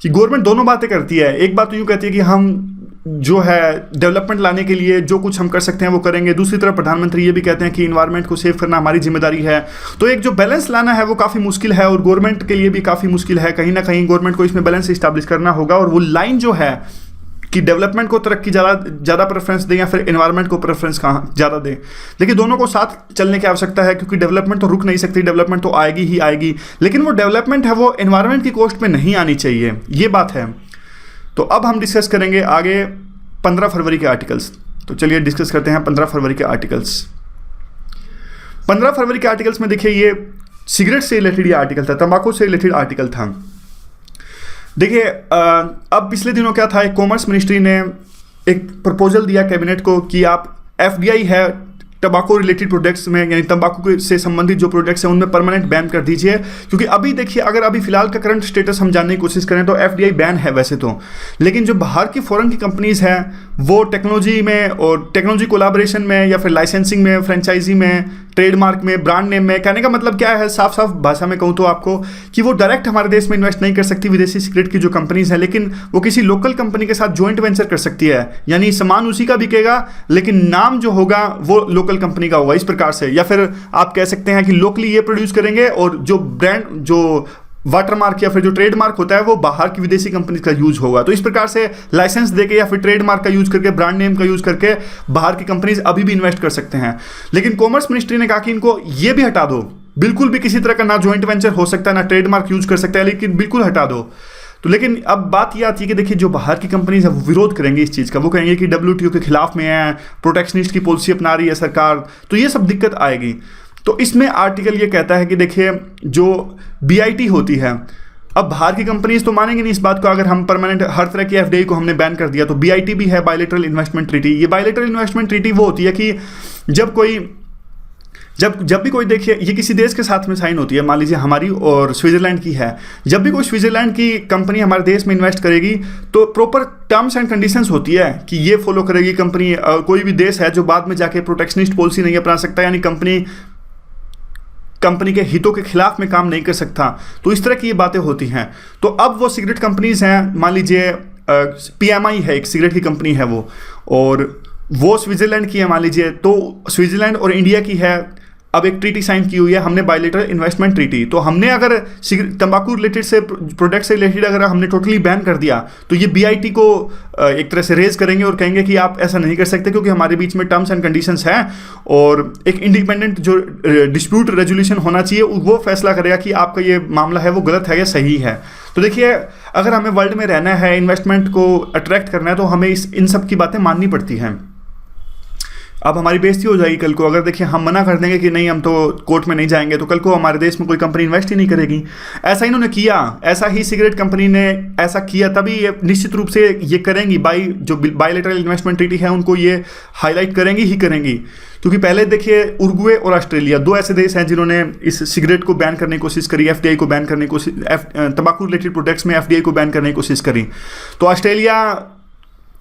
Speaker 1: कि गवर्नमेंट दोनों बातें करती है। एक बात तो यूँ कहती है कि हम जो है डेवलपमेंट लाने के लिए जो कुछ हम कर सकते हैं वो करेंगे, दूसरी तरफ प्रधानमंत्री ये भी कहते हैं कि इन्वायरमेंट को सेव करना हमारी जिम्मेदारी है। तो एक जो बैलेंस लाना है वो काफ़ी मुश्किल है और गवर्नमेंट के लिए भी काफ़ी मुश्किल है। कहीं ना कहीं गवर्नमेंट को इसमें बैलेंस इस्टेब्लिश करना होगा, और वो लाइन जो है कि डेवलपमेंट को तरक्की ज़्यादा प्रेफरेंस दें या फिर एनवायरनमेंट को प्रेफरेंस कहाँ ज़्यादा दें। लेकिन दोनों को साथ चलने की आवश्यकता है, क्योंकि डेवलपमेंट तो रुक नहीं सकती, डेवलपमेंट तो आएगी ही आएगी, लेकिन वो डेवलपमेंट है वो एनवायरनमेंट की कॉस्ट पे नहीं आनी चाहिए, ये बात है। तो अब हम डिस्कस करेंगे आगे 15 फरवरी के आर्टिकल्स। तो चलिए डिस्कस करते हैं 15 फरवरी के आर्टिकल्स। 15 फरवरी के आर्टिकल्स में देखिए ये सिगरेट से रिलेटेड ये आर्टिकल था, तंबाकू से रिलेटेड आर्टिकल था। देखिए अब पिछले दिनों क्या था, एक कॉमर्स मिनिस्ट्री ने एक प्रपोजल दिया कैबिनेट को कि आप एफडीआई है टबाको रिलेटेड प्रोडक्ट्स में, यानी तंबाकू से संबंधित जो प्रोडक्ट्स हैं उनमें परमानेंट बैन कर दीजिए। क्योंकि अभी देखिए अगर अभी फिलहाल का करंट स्टेटस हम जानने की कोशिश करें तो एफडीआई बैन है वैसे तो, लेकिन जो बाहर की फॉरेन की कंपनीज हैं वो टेक्नोलॉजी में और टेक्नोलॉजी कोलाबोरेशन में या फिर लाइसेंसिंग में, फ्रेंचाइजी में, ट्रेडमार्क में, ब्रांड नेम में, कहने का मतलब क्या है साफ साफ भाषा में कहूँ तो आपको कि वो डायरेक्ट हमारे देश में इन्वेस्ट नहीं कर सकती विदेशी सिगरेट की जो कंपनीज हैं, लेकिन वो किसी लोकल कंपनी के साथ जॉइंट वेंचर कर सकती है। यानी सामान उसी का बिकेगा लेकिन नाम जो होगा वो लोकल कंपनी का होगा, इस प्रकार से। या फिर आप कह सकते हैं कि लोकली ये प्रोड्यूस करेंगे और जो ब्रांड जो वाटरमार्क या फिर जो ट्रेडमार्क होता है वो बाहर की विदेशी कंपनी का यूज होगा। तो इस प्रकार से लाइसेंस देके या फिर ट्रेडमार्क का यूज करके, ब्रांड नेम का यूज करके बाहर की कंपनीज अभी भी इन्वेस्ट कर सकते हैं। लेकिन कॉमर्स मिनिस्ट्री ने कहा कि इनको ये भी हटा दो, बिल्कुल भी किसी तरह का ना ज्वाइंट वेंचर हो सकता है, ना ट्रेडमार्क यूज कर सकता है, लेकिन बिल्कुल हटा दो। तो लेकिन अब बात ये आती है कि देखिए जो बाहर की कंपनीज है वो विरोध करेंगे इस चीज़ का, वो कहेंगे कि WTO के खिलाफ में है, प्रोटेक्शनिस्ट की पॉलिसी अपना रही है सरकार, तो ये सब दिक्कत आएगी। तो इसमें आर्टिकल ये कहता है कि देखिए जो BIT होती है, अब बाहर की कंपनीज तो मानेंगे नहीं इस बात को, अगर हम परमानेंट हर तरह की FDI को हमने बैन कर दिया, तो BIT भी है, बायलैटरल इन्वेस्टमेंट ट्रीटी। ये बायलैटरल इन्वेस्टमेंट ट्रीटी वो होती है कि जब भी कोई, देखिए ये किसी देश के साथ में साइन होती है, मान लीजिए हमारी और स्विट्जरलैंड की है, जब भी कोई स्विट्जरलैंड की कंपनी हमारे देश में इन्वेस्ट करेगी तो प्रॉपर टर्म्स एंड कंडीशंस होती है कि ये फॉलो करेगी कंपनी। कोई भी देश है जो बाद में जाके प्रोटेक्शनिस्ट पॉलिसी नहीं अपना सकता, यानी कंपनी के हितों के खिलाफ में काम नहीं कर सकता। तो इस तरह की ये बातें होती हैं। तो अब वो सिगरेट कंपनीज हैं, मान लीजिए PMI है, एक सिगरेट की कंपनी है वो, और वो स्विट्जरलैंड की है मान लीजिए, तो स्विट्जरलैंड और इंडिया की है। अब एक ट्रीटी साइन की हुई है हमने, बायलैटरल इन्वेस्टमेंट ट्रीटी। तो हमने अगर तंबाकू रिलेटेड से प्रोडक्ट से रिलेटेड अगर हमने टोटली बैन कर दिया, तो ये BIT को एक तरह से रेज करेंगे और कहेंगे कि आप ऐसा नहीं कर सकते क्योंकि हमारे बीच में टर्म्स एंड कंडीशंस हैं, और एक इंडिपेंडेंट जो डिस्प्यूट रेजोल्यूशन होना चाहिए वो फैसला करेगा कि आपका ये मामला है वो गलत है या सही है। तो देखिए अगर हमें वर्ल्ड में रहना है, इन्वेस्टमेंट को अट्रैक्ट करना है, तो हमें इन सब की बातें माननी पड़ती हैं। अब हमारी बेइज्जती हो जाएगी कल को, अगर देखिए हम मना कर देंगे कि नहीं हम तो कोर्ट में नहीं जाएंगे, तो कल को हमारे देश में कोई कंपनी इन्वेस्ट ही नहीं करेगी। ऐसा इन्होंने किया, ऐसा ही सिगरेट कंपनी ने ऐसा किया, तभी ये निश्चित रूप से ये करेंगी, जो बायलैटरल इन्वेस्टमेंट ट्रीटी है उनको ये हाईलाइट करेंगी ही करेंगी। क्योंकि पहले देखिए उरुग्वे और ऑस्ट्रेलिया, दो ऐसे देश हैं जिन्होंने इस सिगरेट को बैन करने की कोशिश करी, FDI को बैन करने की कोशिश, तंबाकू रिलेटेड प्रोडक्ट्स में FDI को बैन करने की कोशिश करी। तो ऑस्ट्रेलिया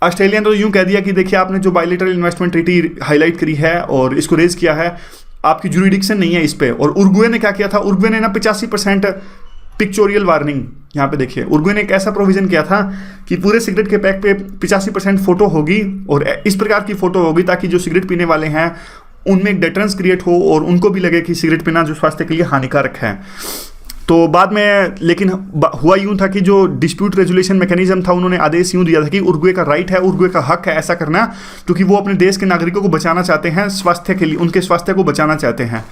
Speaker 1: ने तो यूँ कह दिया कि देखिए आपने जो बायलैटरल इन्वेस्टमेंट ट्रीटी हाईलाइट करी है और इसको रेज किया है, आपकी जुरिडिक्शन नहीं है इस पे। और उरुग्वे ने क्या किया था, उरुग्वे ने ना 85% पिक्चोरियल वार्निंग, यहाँ पे देखिए उरुग्वे ने एक ऐसा प्रोविजन किया था कि पूरे सिगरेट के पैक पे 85% फोटो होगी और इस प्रकार की फोटो होगी ताकि जो सिगरेट पीने वाले हैं उनमें एक डेटरेंस क्रिएट हो और उनको भी लगे कि सिगरेट पीना जो स्वास्थ्य के लिए हानिकारक है। तो बाद में लेकिन हुआ यूं था कि जो डिस्प्यूट रेजोल्यूशन मैकेनिज्म था, उन्होंने आदेश यूं दिया था कि उरुग्वे का राइट है, उरुग्वे का हक है ऐसा करना, क्योंकि वो अपने देश के नागरिकों को बचाना चाहते हैं, स्वास्थ्य के लिए, उनके स्वास्थ्य को बचाना चाहते हैं।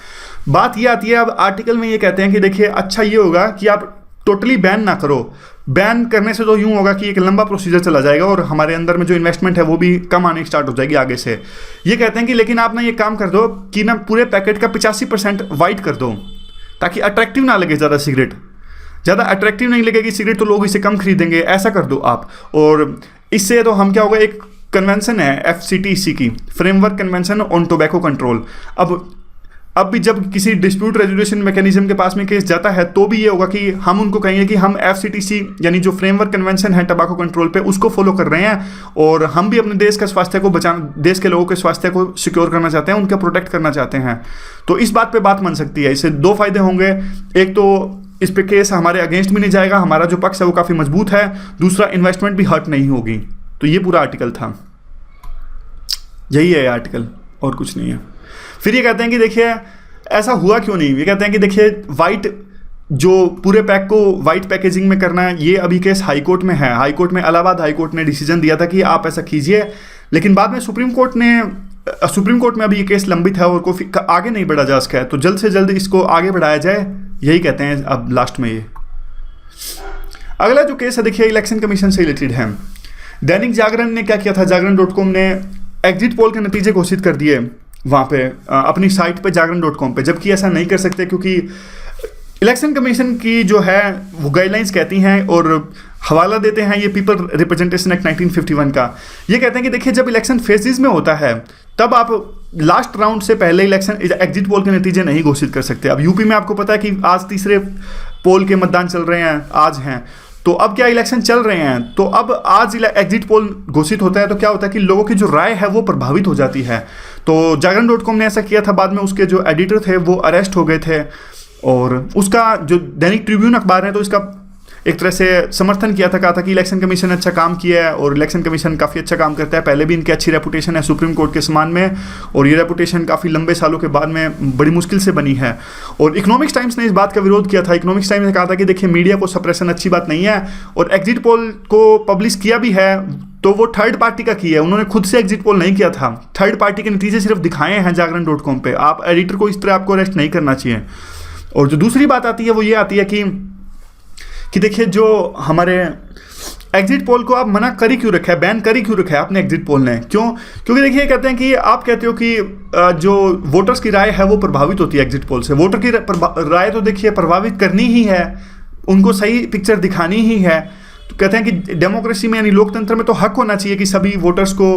Speaker 1: बात ये आती है, अब आर्टिकल में ये कहते हैं कि देखिए अच्छा ये होगा कि आप टोटली बैन ना करो। बैन करने से तो यूं होगा कि एक लंबा प्रोसीजर चला जाएगा और हमारे अंदर में जो इन्वेस्टमेंट है वो भी कम आने स्टार्ट हो जाएगी आगे से। ये कहते हैं कि लेकिन आप ना ये काम कर दो कि ना पूरे पैकेट का 85% वाइट कर दो, ताकि अट्रैक्टिव ना लगे ज़्यादा सिगरेट, ज़्यादा अट्रैक्टिव नहीं लगेगी सिगरेट तो लोग इसे कम खरीदेंगे, ऐसा कर दो आप। और इससे तो हम क्या होगा, एक कन्वेंशन है FCTC की, framework convention on tobacco control. अब भी जब किसी डिस्प्यूट रेजोल्यूशन मैकेनिज्म के पास में केस जाता है तो भी ये होगा कि हम उनको कहेंगे कि हम FCTC यानी जो फ्रेमवर्क कन्वेंशन है टोबैको कंट्रोल पे, उसको फॉलो कर रहे हैं और हम भी अपने देश का स्वास्थ्य को बचाना, देश के लोगों के स्वास्थ्य को सिक्योर करना चाहते हैं, उनका प्रोटेक्ट करना चाहते हैं। तो इस बात पे बात बन सकती है। इससे दो फायदे होंगे, एक तो इस पे केस हमारे अगेंस्ट भी नहीं जाएगा, हमारा जो पक्ष है वो काफ़ी मजबूत है, दूसरा इन्वेस्टमेंट भी हर्ट नहीं होगी। तो ये पूरा आर्टिकल था, यही है आर्टिकल और कुछ नहीं है। फिर ये कहते हैं कि देखिए ऐसा हुआ क्यों नहीं, ये कहते हैं कि देखिए वाइट, जो पूरे पैक को वाइट पैकेजिंग में करना है, ये अभी केस हाई कोर्ट में है। हाई कोर्ट में, इलाहाबाद हाई कोर्ट ने डिसीजन दिया था कि आप ऐसा कीजिए, लेकिन बाद में सुप्रीम कोर्ट में अभी ये केस लंबित है और आगे नहीं बढ़ा जा सका है। तो जल्द से जल्द इसको आगे बढ़ाया जाए, यही कहते हैं अब लास्ट में। ये अगला जो केस है देखिए इलेक्शन कमीशन से रिलेटेड है। दैनिक जागरण ने क्या किया था, जागरण.com ने एग्जिट पोल के नतीजे घोषित कर दिए वहाँ पे अपनी साइट पे जागरण.com पे, जबकि ऐसा नहीं कर सकते क्योंकि इलेक्शन कमीशन की जो है वो गाइडलाइंस कहती हैं और हवाला देते हैं ये पीपल रिप्रेजेंटेशन एक्ट 1951 का। ये कहते हैं कि देखिए जब इलेक्शन फेजेस में होता है तब आप लास्ट राउंड से पहले इलेक्शन एग्जिट पोल के नतीजे नहीं घोषित कर सकते। अब यूपी में आपको पता है कि आज तीसरे पोल के मतदान चल रहे हैं, आज हैं, तो अब क्या इलेक्शन चल रहे हैं, तो अब आज एग्जिट पोल घोषित होता है तो क्या होता है कि लोगों की जो राय है वो प्रभावित हो जाती है। तो जागरण.com ने ऐसा किया था, बाद में उसके जो एडिटर थे वो अरेस्ट हो गए थे और उसका जो दैनिक ट्रिब्यून अखबार है तो एक तरह से समर्थन किया था, कहा था कि इलेक्शन कमीशन ने अच्छा काम किया है और इलेक्शन कमीशन काफ़ी अच्छा काम करता है, पहले भी इनकी अच्छी रेपुटेशन है सुप्रीम कोर्ट के समान में, और ये रेपुटेशन काफ़ी लंबे सालों के बाद में बड़ी मुश्किल से बनी है। और इकोनॉमिक्स टाइम्स ने इस बात का विरोध किया था। इकोनॉमिक्स टाइम्स ने कहा था कि देखिए मीडिया को सप्रेशन अच्छी बात नहीं है, और एग्जिट पोल को पब्लिश किया भी है तो वो थर्ड पार्टी का किया है, उन्होंने खुद से एग्जिट पोल नहीं किया था, थर्ड पार्टी के नतीजे सिर्फ दिखाए हैं जागरण.com पे। आप एडिटर को इस तरह आपको अरेस्ट नहीं करना चाहिए। और जो दूसरी बात आती है वो ये आती है कि देखिए जो हमारे एग्जिट पोल को आप मना कर ही क्यों रखा है, बैन कर ही क्यों रखा है आपने एग्जिट पोल ने, क्यों? क्योंकि देखिए कहते हैं कि आप कहते हो कि जो वोटर्स की राय है वो प्रभावित होती है एग्जिट पोल से। वोटर की राय तो देखिए प्रभावित करनी ही है, उनको सही पिक्चर दिखानी ही है। तो कहते हैं कि डेमोक्रेसी में यानी लोकतंत्र में तो हक होना चाहिए कि सभी वोटर्स को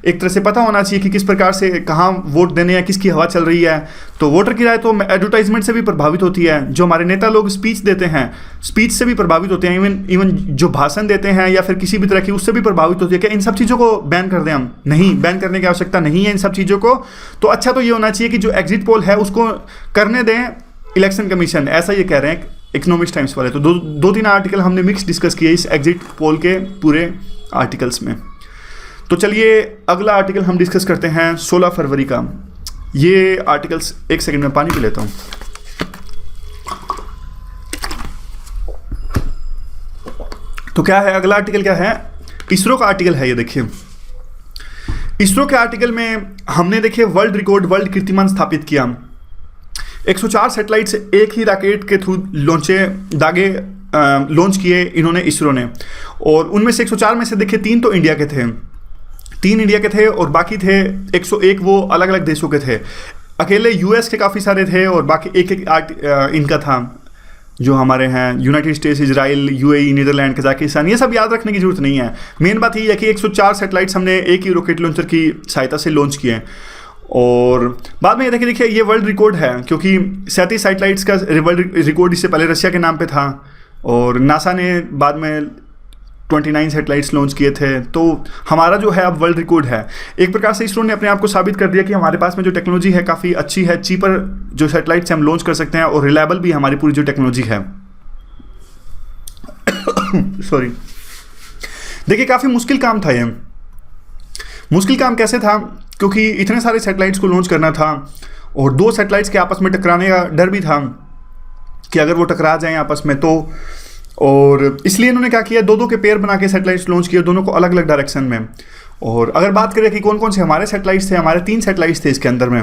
Speaker 1: एक तरह से पता होना चाहिए कि किस प्रकार से कहाँ वोट देने हैं, किसकी हवा चल रही है। तो वोटर की राय तो एडवर्टाइजमेंट से भी प्रभावित होती है, जो हमारे नेता लोग स्पीच देते हैं स्पीच से भी प्रभावित होते हैं, इवन जो भाषण देते हैं या फिर किसी भी तरह की उससे भी प्रभावित होती है। क्या इन सब चीज़ों को बैन कर दें हम? नहीं, बैन करने की आवश्यकता नहीं है इन सब चीज़ों को। तो अच्छा तो ये होना चाहिए कि जो एग्जिट पोल है उसको करने दें इलेक्शन कमीशन, ऐसा ये कह रहे हैं इकोनॉमिक्स टाइम्स वाले। तो दो तीन आर्टिकल हमने मिक्स डिस्कस किए इस एग्जिट पोल के पूरे आर्टिकल्स में। तो चलिए अगला आर्टिकल हम डिस्कस करते हैं 16 फरवरी का। ये आर्टिकल्स, एक सेकंड में पानी पी लेता हूँ। तो क्या है अगला आर्टिकल? क्या है? इसरो का आर्टिकल है ये। देखिए इसरो के आर्टिकल में हमने देखिए वर्ल्ड रिकॉर्ड, वर्ल्ड कीर्तिमान स्थापित किया। 104 सैटेलाइट्स एक ही रॉकेट के थ्रू लॉन्च किए इन्होंने, इसरो ने। और उनमें से 104 में से देखिए 3 तो इंडिया के थे, 3 इंडिया के थे और बाकी थे 101 वो अलग अलग देशों के थे। अकेले यूएस के काफ़ी सारे थे और बाकी एक इनका था जो हमारे हैं United States, Israel, UAE, Netherland, Kazakhstan. ये सब याद रखने की जरूरत नहीं है। मेन बात ये है कि 104 सैटेलाइट्स हमने एक ही रॉकेट लॉन्चर की सहायता से लॉन्च किए। और बाद में ये देखिए ये वर्ल्ड रिकॉर्ड है, क्योंकि 37 सैटेलाइट्स का वर्ल्ड रिकॉर्ड इससे पहले रशिया के नाम पे था, और नासा ने बाद में 29 सैटेलाइट्स लॉन्च किए थे। तो हमारा जो है अब वर्ल्ड रिकॉर्ड है। एक प्रकार से इसरो ने अपने आप को साबित कर दिया कि हमारे पास में जो टेक्नोलॉजी है काफ़ी अच्छी है, चीपर जो सैटेलाइट्स हम लॉन्च कर सकते हैं, और रिलायबल भी हमारी पूरी जो टेक्नोलॉजी है। सॉरी। देखिए काफ़ी मुश्किल काम था ये। मुश्किल काम कैसे था? क्योंकि इतने सारे सैटेलाइट्स को लॉन्च करना था और 2 सैटेलाइट्स के आपस में टकराने का डर भी था कि अगर वो टकरा जाएं आपस में तो। और इसलिए इन्होंने क्या किया, 2-2 के पेयर बना के सैटेलाइट्स लॉन्च किए, दोनों को अलग अलग डायरेक्शन में। और अगर बात करें कि कौन कौन से हमारे सैटेलाइट्स थे, हमारे 3 सैटेलाइट्स थे इसके अंदर में।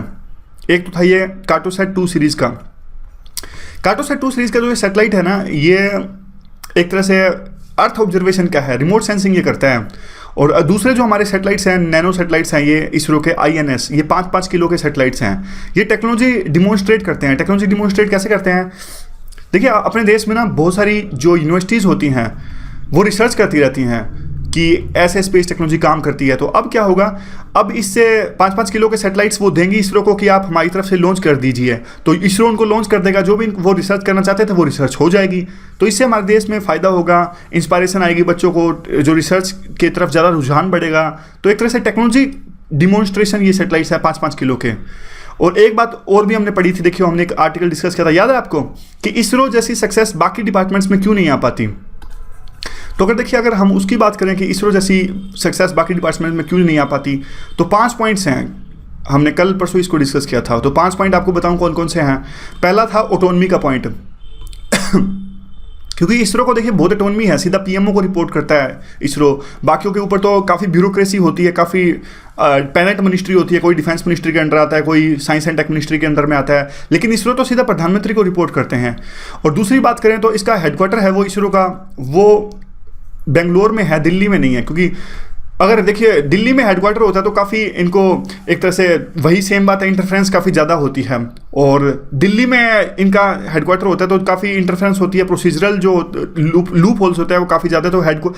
Speaker 1: एक तो था ये कार्टोसैट 2 सीरीज़ का। कार्टोसैट 2 सीरीज़ का जो ये सैटेलाइट है ना, ये एक तरह से अर्थ ऑब्जर्वेशन का है, रिमोट सेंसिंग ये करता है। और दूसरे जो हमारे सैटेलाइट्स हैं, नैनो सैटेलाइट्स हैं, ये इसरो के INS, ये 5-5 किलो के सैटेलाइट्स हैं। ये टेक्नोलॉजी डिमॉन्स्ट्रेट करते हैं। टेक्नोलॉजी डिमॉन्स्ट्रेट कैसे करते हैं? देखिए अपने देश में ना बहुत सारी जो यूनिवर्सिटीज़ होती हैं वो रिसर्च करती रहती हैं कि ऐसे स्पेस टेक्नोलॉजी काम करती है। तो अब क्या होगा, अब इससे 5-5 किलो के सैटेलाइट्स वो देंगी इसरो को कि आप हमारी तरफ से लॉन्च कर दीजिए। तो इसरो उनको लॉन्च कर देगा, जो भी वो रिसर्च करना चाहते थे वो रिसर्च हो जाएगी। तो इससे हमारे देश में फ़ायदा होगा, इंस्पायरेशन आएगी बच्चों को, जो रिसर्च की तरफ ज़्यादा रुझान बढ़ेगा। तो एक तरह से टेक्नोलॉजी डिमॉन्स्ट्रेशन ये सैटेलाइट्स है 5-5 किलो के। और एक बात और भी हमने पढ़ी थी, देखिए हमने एक आर्टिकल डिस्कस किया था, याद है आपको, कि इसरो जैसी सक्सेस बाकी डिपार्टमेंट्स में क्यों नहीं आ पाती। तो अगर हम उसकी बात करें कि इसरो जैसी सक्सेस बाकी डिपार्टमेंट में क्यों नहीं आ पाती, तो 5 पॉइंट्स हैं। हमने कल परसों इसको डिस्कस किया था। तो 5 पॉइंट आपको बताऊं कौन कौन से हैं। पहला था ऑटोनमी का पॉइंट। क्योंकि इसरो को देखिए बहुत ऑटोनमी है, सीधा PMO को रिपोर्ट करता है इसरो। बाकियों के ऊपर तो काफ़ी ब्यूरोक्रेसी होती है, काफ़ी पेनेट मिनिस्ट्री होती है, कोई डिफेंस मिनिस्ट्री के अंडर आता है, कोई साइंस एंड टेक मिनिस्ट्री के अंडर में आता है, लेकिन इसरो तो सीधा प्रधानमंत्री को रिपोर्ट करते हैं। और दूसरी बात करें तो इसका हेडक्वार्टर है वो इसरो का, वो बेंगलोर में है, दिल्ली में नहीं है। क्योंकि अगर देखिए दिल्ली में हेडक्वार्टर होता है तो काफ़ी इनको एक तरह से वही सेम बात है, इंटरफ्रेंस काफ़ी ज़्यादा होती है। और दिल्ली में इनका हेडक्वार्टर होता है तो काफ़ी इंटरफ्रेंस होती है, प्रोसीजरल जो लूप होल्स होता है वो काफ़ी ज़्यादा। तो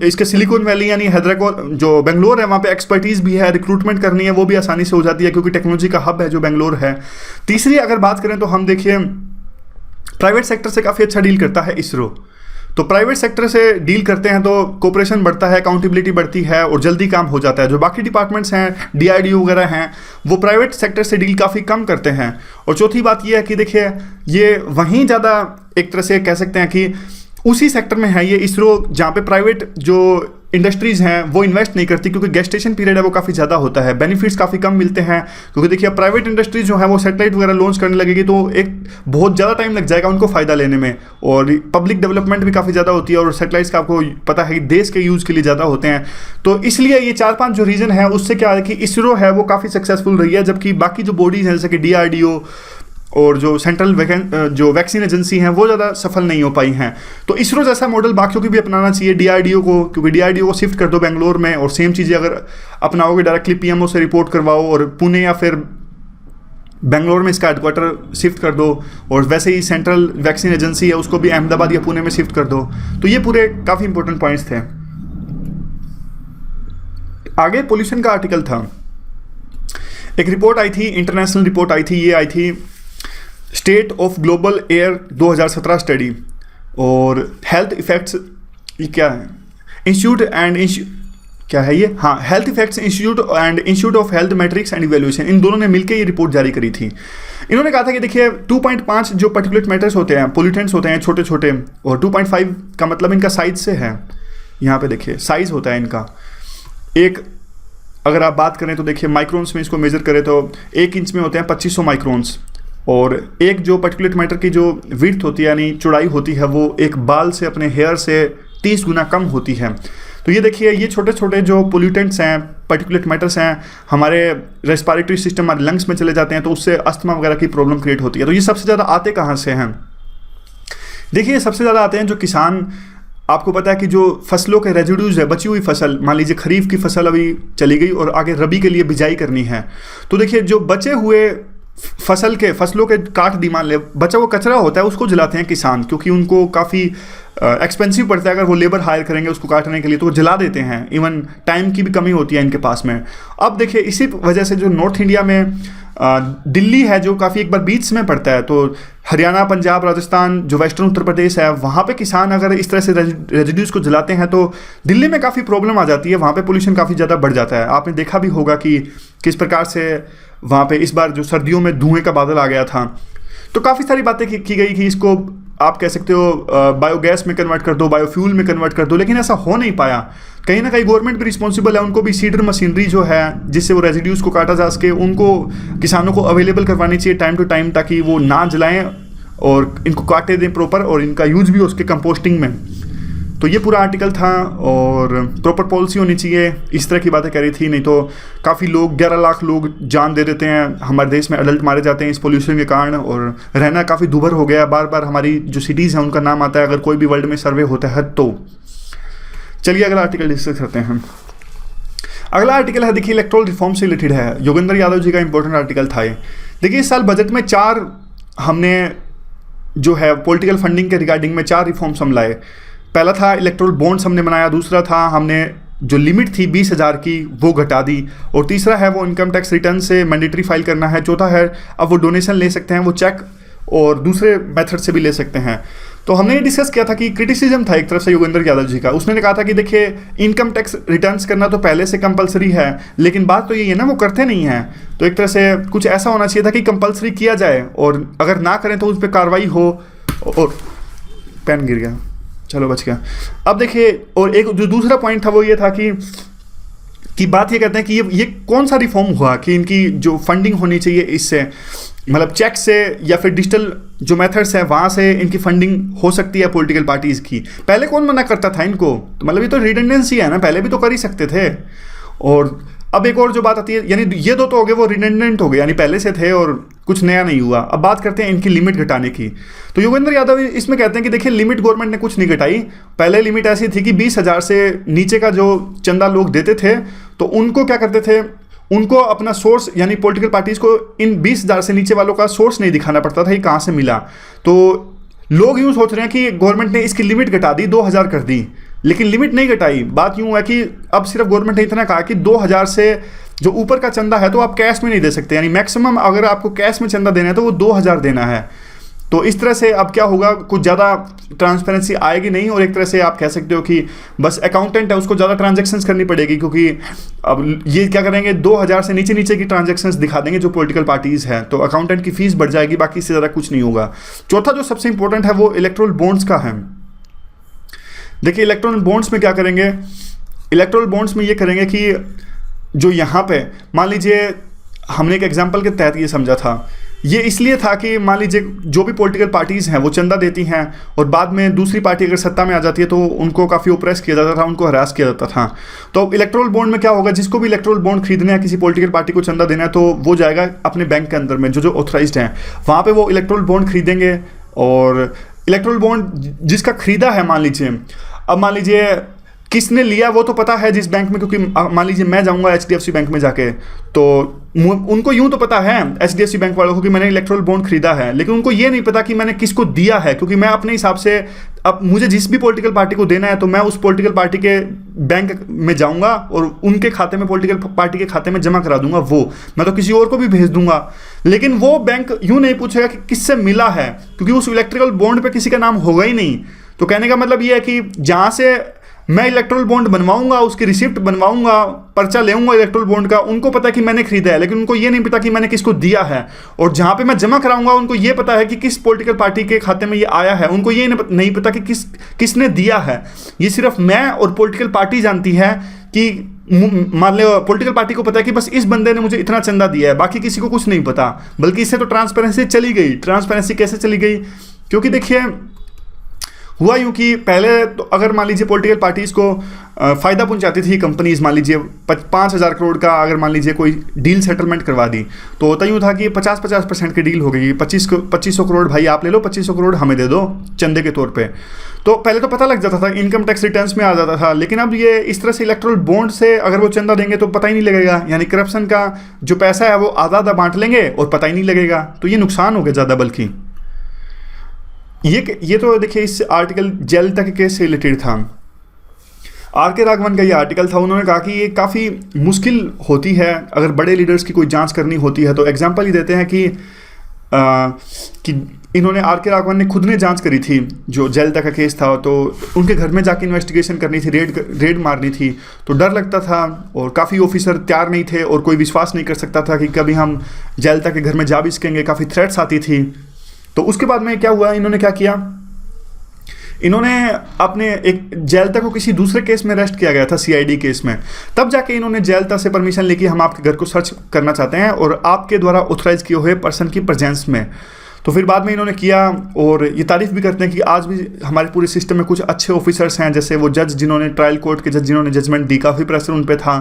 Speaker 1: इसके सिलिकॉन वैली यानी हैदराबाद जो बेंगलोर है, वहाँ पे एक्सपर्टीज़ भी है, रिक्रूटमेंट करनी है वो भी आसानी से हो जाती है, क्योंकि टेक्नोलॉजी का हब है जो बेंगलोर है। तीसरी अगर बात करें तो हम देखिए प्राइवेट सेक्टर से काफ़ी अच्छा डील करता है इसरो। तो प्राइवेट सेक्टर से डील करते हैं तो कोऑपरेशन बढ़ता है, अकाउंटेबिलिटी बढ़ती है और जल्दी काम हो जाता है। जो बाकी डिपार्टमेंट्स हैं, DRDO वगैरह हैं, वो प्राइवेट सेक्टर से डील काफ़ी कम करते हैं। और चौथी बात ये है कि देखिए ये वहीं ज़्यादा एक तरह से कह सकते हैं कि उसी सेक्टर में है ये इसरो, जहाँ पे प्राइवेट जो इंडस्ट्रीज़ हैं वो इन्वेस्ट नहीं करती, क्योंकि गेस्टेशन पीरियड है वो काफ़ी ज़्यादा होता है, बेनिफिट्स काफ़ी कम मिलते हैं। क्योंकि देखिए अब प्राइवेट इंडस्ट्रीज जो है वो सैटेलाइट वगैरह लॉन्च करने लगेगी तो एक बहुत ज़्यादा टाइम लग जाएगा उनको फ़ायदा लेने में, और पब्लिक डेवलपमेंट भी काफ़ी ज़्यादा होती है, और सैटेलाइट्स का आपको पता है कि देश के यूज़ के लिए ज़्यादा होते हैं। तो इसलिए ये 4-5 जो रीज़न है उससे क्या है कि इसरो है वो काफ़ी सक्सेसफुल रही है, जबकि बाकी जो बॉडीज़ हैं जैसे कि DRDO और जो सेंट्रल जो वैक्सीन एजेंसी हैं वो ज़्यादा सफल नहीं हो पाई हैं। तो इसरो जैसा मॉडल बाकियों की भी अपनाना चाहिए, DRDO को, क्योंकि DRDO को शिफ्ट कर दो बेंगलोर में, और सेम चीज़ें अगर अपनाओगे डायरेक्टली PMO से रिपोर्ट करवाओ, और पुणे या फिर बेंगलोर में इसका हेडक्वार्टर शिफ्ट कर दो, और वैसे ही सेंट्रल वैक्सीन एजेंसी है उसको भी अहमदाबाद या पुणे में शिफ्ट कर दो। तो ये पूरे काफ़ी इंपॉर्टेंट पॉइंट्स थे। आगे पोल्यूशन का आर्टिकल था, एक रिपोर्ट आई थी, इंटरनेशनल रिपोर्ट आई थी, ये आई थी state of global air 2017 study, और हेल्थ इफेक्ट्स, ये क्या है, इंस्टीट्यूट एंड क्या है ये, हाँ, health effects institute and institute of health matrix and evaluation, इन दोनों ने मिलकर ये रिपोर्ट जारी करी थी। इन्होंने कहा था कि देखिए 2.5 जो पर्टिकुलेट मैटर्स होते हैं, पोल्यूटेंट्स होते हैं छोटे छोटे, और 2.5 का मतलब इनका साइज से है, यहाँ पे देखिए साइज होता है इनका, एक अगर आप बात करें तो देखिए माइक्रोन्स में इसको मेजर करें तो 1 इंच में होते हैं 2500 माइक्रोन्स, और एक जो पर्टिकुलेट मैटर की जो विड्थ होती है यानी चौड़ाई होती है वो एक बाल से, अपने हेयर से 30 गुना कम होती है। तो ये देखिए ये छोटे छोटे जो पोल्यूटेंट्स हैं, पर्टिकुलेट मैटर्स हैं, हमारे रेस्पिरेटरी सिस्टम, हमारे लंग्स में चले जाते हैं, तो उससे अस्थमा वगैरह की प्रॉब्लम क्रिएट होती है। तो ये सबसे ज़्यादा आते कहाँ से हैं? देखिए सबसे ज़्यादा आते हैं जो किसान, आपको पता है कि जो फसलों के रेजिड्यूज है, बची हुई फसल, मान लीजिए खरीफ की फसल अभी चली गई और आगे रबी के लिए बिजाई करनी है, तो देखिए जो बचे हुए फसलों के काट दी, मान ले बचा वो कचरा होता है, उसको जलाते हैं किसान, क्योंकि उनको काफ़ी एक्सपेंसिव पड़ता है, अगर वो लेबर हायर करेंगे उसको काटने के लिए तो वो जला देते हैं, इवन टाइम की भी कमी होती है इनके पास में। अब देखिए इसी वजह से जो नॉर्थ इंडिया में दिल्ली है जो काफ़ी एक बार बीच में पड़ता है, तो हरियाणा, पंजाब, राजस्थान, जो वेस्टर्न उत्तर प्रदेश है, वहाँ पे किसान अगर इस तरह से रेजिड्यूज को जलाते हैं तो दिल्ली में काफ़ी प्रॉब्लम आ जाती है, वहाँ पे पोल्यूशन काफ़ी ज़्यादा बढ़ जाता है। आपने देखा भी होगा कि किस प्रकार से वहाँ पे इस बार जो सर्दियों में धुएं का बादल आ गया था। तो काफ़ी सारी बातें की गई कि इसको आप कह सकते हो बायोगैस में कन्वर्ट कर दो, बायोफ्यूल में कन्वर्ट कर दो, लेकिन ऐसा हो नहीं पाया। कहीं ना कहीं गवर्नमेंट भी रिस्पॉन्सिबल है, उनको भी सीडर मशीनरी जो है जिससे वो रेजिड्यूज को काटा जा सके, उनको किसानों को अवेलेबल करवानी चाहिए टाइम टू टाइम, ताकि वो ना जलाएं और इनको काटे दें प्रॉपर, और इनका यूज भी हो उसके कंपोस्टिंग में। तो ये पूरा आर्टिकल था, और प्रॉपर पॉलिसी होनी चाहिए, इस तरह की बातें करी थी। नहीं तो काफ़ी लोग, 11 लाख लोग जान दे देते हैं हमारे देश में, अडल्ट मारे जाते हैं इस पोल्यूशन के कारण, और रहना काफ़ी दूभर हो गया। बार बार हमारी जो सिटीज़ हैं उनका नाम आता है अगर कोई भी वर्ल्ड में सर्वे होता है तो। चलिए अगला आर्टिकल डिस्कस करते हैं। अगला आर्टिकल है, देखिए इलेक्टोरल रिफॉर्म से रिलेटेड है, योगेंद्र यादव जी का इंपॉर्टेंट आर्टिकल था ये। देखिए इस साल बजट में 4 हमने जो है पॉलिटिकल फंडिंग के रिगार्डिंग में 4 रिफॉर्म्स हम लाए। पहला था इलेक्टोरल बॉन्ड्स हमने बनाया, दूसरा था हमने जो लिमिट थी 20,000 की वो घटा दी, और तीसरा है वो इनकम टैक्स रिटर्न से मैंडेटरी फाइल करना है, चौथा है अब वो डोनेशन ले सकते हैं, वो चेक और दूसरे मेथड से भी ले सकते हैं। तो हमने ये डिस्कस किया था कि क्रिटिसिज्म था एक तरफ से योगेंद्र यादव जी का, उसने कहा था कि देखिए इनकम टैक्स रिटर्न्स करना तो पहले से कंपलसरी है, लेकिन बात तो ये है ना वो करते नहीं हैं। तो एक तरह से कुछ ऐसा होना चाहिए था कि कंपलसरी किया जाए, और अगर ना करें तो उस पर कार्रवाई हो। और पेन गिर गया, चलो बच गया। अब देखिए, और एक जो दूसरा पॉइंट था वो ये था कि बात ये करते हैं कि ये कौन सा रिफॉर्म हुआ कि इनकी जो फंडिंग होनी चाहिए इससे, मतलब चेक से या फिर डिजिटल जो मेथड्स हैं वहाँ से इनकी फंडिंग हो सकती है पॉलिटिकल पार्टीज़ की। पहले कौन मना करता था इनको? तो मतलब ये तो रिडंडेंसी है ना, पहले भी तो कर ही सकते थे। और अब एक और जो बात आती है, यानी ये दो तो हो गए वो रिडंडेंट हो गए, यानी पहले से थे और कुछ नया नहीं हुआ। अब बात करते हैं इनकी लिमिट घटाने की। तो योगेंद्र यादव इसमें कहते हैं कि देखिए लिमिट गवर्नमेंट ने कुछ नहीं घटाई। पहले लिमिट ऐसी थी कि 20,000 से नीचे का जो चंदा लोग देते थे तो उनको क्या करते थे, उनको अपना सोर्स, यानी पॉलिटिकल पार्टीज को इन 20,000 से नीचे वालों का सोर्स नहीं दिखाना पड़ता था ये कहाँ से मिला। तो लोग यूँ सोच रहे हैं कि गवर्नमेंट ने इसकी लिमिट घटा दी, 2,000 कर दी, लेकिन लिमिट नहीं घटाई। बात यूँ है कि अब सिर्फ गवर्नमेंट ने इतना कहा कि 2,000 से जो ऊपर का चंदा है तो आप कैश में नहीं दे सकते, यानी मैक्सिमम अगर आपको कैश में चंदा देना है तो वो 2,000 देना है। तो इस तरह से अब क्या होगा, कुछ ज़्यादा ट्रांसपेरेंसी आएगी नहीं, और एक तरह से आप कह सकते हो कि बस अकाउंटेंट है उसको ज़्यादा ट्रांजैक्शंस करनी पड़ेगी, क्योंकि अब ये क्या करेंगे 2,000 से नीचे नीचे की ट्रांजैक्शंस दिखा देंगे जो पॉलिटिकल पार्टीज़ हैं, तो अकाउंटेंट की फीस बढ़ जाएगी, बाकी इससे ज़्यादा कुछ नहीं होगा। चौथा जो सबसे इंपॉर्टेंट है वो इलेक्टोरल बॉन्ड्स का है। देखिए इलेक्ट्रॉनल बॉन्ड्स में क्या करेंगे, इलेक्ट्रॉनल बॉन्ड्स में ये करेंगे कि जो यहाँ पे मान लीजिए हमने एक एग्जांपल के तहत ये समझा था, ये इसलिए था कि मान लीजिए जो भी पॉलिटिकल पार्टीज़ हैं वो चंदा देती हैं और बाद में दूसरी पार्टी अगर सत्ता में आ जाती है तो उनको काफ़ी ओप्रेस किया जाता था, उनको हरास किया जाता था। तो इलेक्ट्रल बॉन्ड में क्या होगा, जिसको भी इलेक्ट्रल बॉन्ड खरीदना है, किसी पॉलिटिकल पार्टी को चंदा देना है, तो वो जाएगा अपने बैंक के अंदर में जो ऑथराइज्ड हैं, वहाँ पर वो इलेक्ट्रल बॉन्ड खरीदेंगे। और इलेक्ट्रल बॉन्ड जिसका खरीदा है, मान लीजिए अब मान लीजिए किसने लिया वो तो पता है जिस बैंक में, क्योंकि मान लीजिए मैं जाऊंगा HDFC बैंक में जाके, तो उनको यूं तो पता है HDFC बैंक वालों को कि मैंने इलेक्ट्रल बॉन्ड खरीदा है, लेकिन उनको ये नहीं पता कि मैंने किसको दिया है, क्योंकि मैं अपने हिसाब से अब मुझे जिस भी पॉलिटिकल पार्टी को देना है तो मैं उस पॉलिटिकल पार्टी के बैंक में जाऊंगा और उनके खाते में, पॉलिटिकल पार्टी के खाते में जमा करा दूंगा, वो मैं तो किसी और को भी भेज दूंगा। लेकिन वो बैंक यूं नहीं पूछेगा कि किससे मिला है, क्योंकि उस इलेक्ट्रिकल बॉन्ड पे किसी का नाम होगा ही नहीं। तो कहने का मतलब ये है कि जहां से मैं इलेक्ट्रल बॉन्ड बनवाऊंगा, उसकी रिसिप्ट बनवाऊंगा, पर्चा लेऊंगा इलेक्ट्रल बॉन्ड का, उनको पता है कि मैंने खरीदा है, लेकिन उनको ये नहीं पता कि मैंने किसको दिया है। और जहां पे मैं जमा कराऊंगा उनको ये पता है कि किस पॉलिटिकल पार्टी के खाते में ये आया है, उनको ये नहीं पता कि किसने दिया है। ये सिर्फ मैं और पॉलिटिकल पार्टी जानती है कि मान लो पॉलिटिकल पार्टी को पता है कि बस इस बंदे ने मुझे इतना चंदा दिया है, बाकी किसी को कुछ नहीं पता। बल्कि इससे तो ट्रांसपेरेंसी चली गई। ट्रांसपेरेंसी कैसे चली गई, क्योंकि देखिए हुआ यूँ कि पहले तो अगर मान लीजिए पॉलिटिकल पार्टीज़ को फ़ायदा पहुंचाती थी कंपनीज, मान लीजिए 5,000 करोड़ का अगर मान लीजिए कोई डील सेटलमेंट करवा दी, तो होता यूँ था कि 50% की डील हो गई, 2500 करोड़ भाई आप ले लो, 2500 करोड़ हमें दे दो चंदे के तौर पे। तो पहले तो पता लग जाता था, इनकम टैक्स रिटर्न्स में आ जाता था। लेकिन अब ये इस तरह से इलेक्ट्रल बॉन्ड से अगर वो चंदा देंगे तो पता ही नहीं लगेगा, यानी करप्शन का जो पैसा है वो आधा आधा बांट लेंगे और पता ही नहीं लगेगा। तो ये नुकसान हो गया ज़्यादा। बल्कि ये तो देखिए इस आर्टिकल जयललिता के केस से रिलेटेड था। RK राघवन का ये आर्टिकल था। उन्होंने कहा कि ये काफ़ी मुश्किल होती है अगर बड़े लीडर्स की कोई जांच करनी होती है। तो एग्जांपल ही देते हैं कि इन्होंने RK राघवन ने खुद ने जांच करी थी, जो जयललिता का केस था, तो उनके घर में जाके इन्वेस्टिगेशन करनी थी, रेड मारनी थी। तो डर लगता था और काफ़ी ऑफिसर तैयार नहीं थे और कोई विश्वास नहीं कर सकता था कि कभी हम जयललिता के घर में जा भी सकेंगे, काफ़ी थ्रेट्स आती थी। तो उसके बाद में क्या हुआ, इन्होंने क्या किया, इन्होंने अपने एक जयललिता को किसी दूसरे केस में अरेस्ट किया गया था, CID केस में। तब जाके इन्होंने जयललिता से परमिशन ली कि हम आपके घर को सर्च करना चाहते हैं और आपके द्वारा ऑथराइज किए हुए पर्सन की प्रेजेंस में। तो फिर बाद में इन्होंने किया और ये तारीफ भी करते हैं कि आज भी हमारे पूरे सिस्टम में कुछ अच्छे ऑफिसर्स हैं, जैसे वो जज जिन्होंने ट्रायल कोर्ट के जज जिन्होंने जजमेंट दी, काफ़ी प्रेशर उन पर था,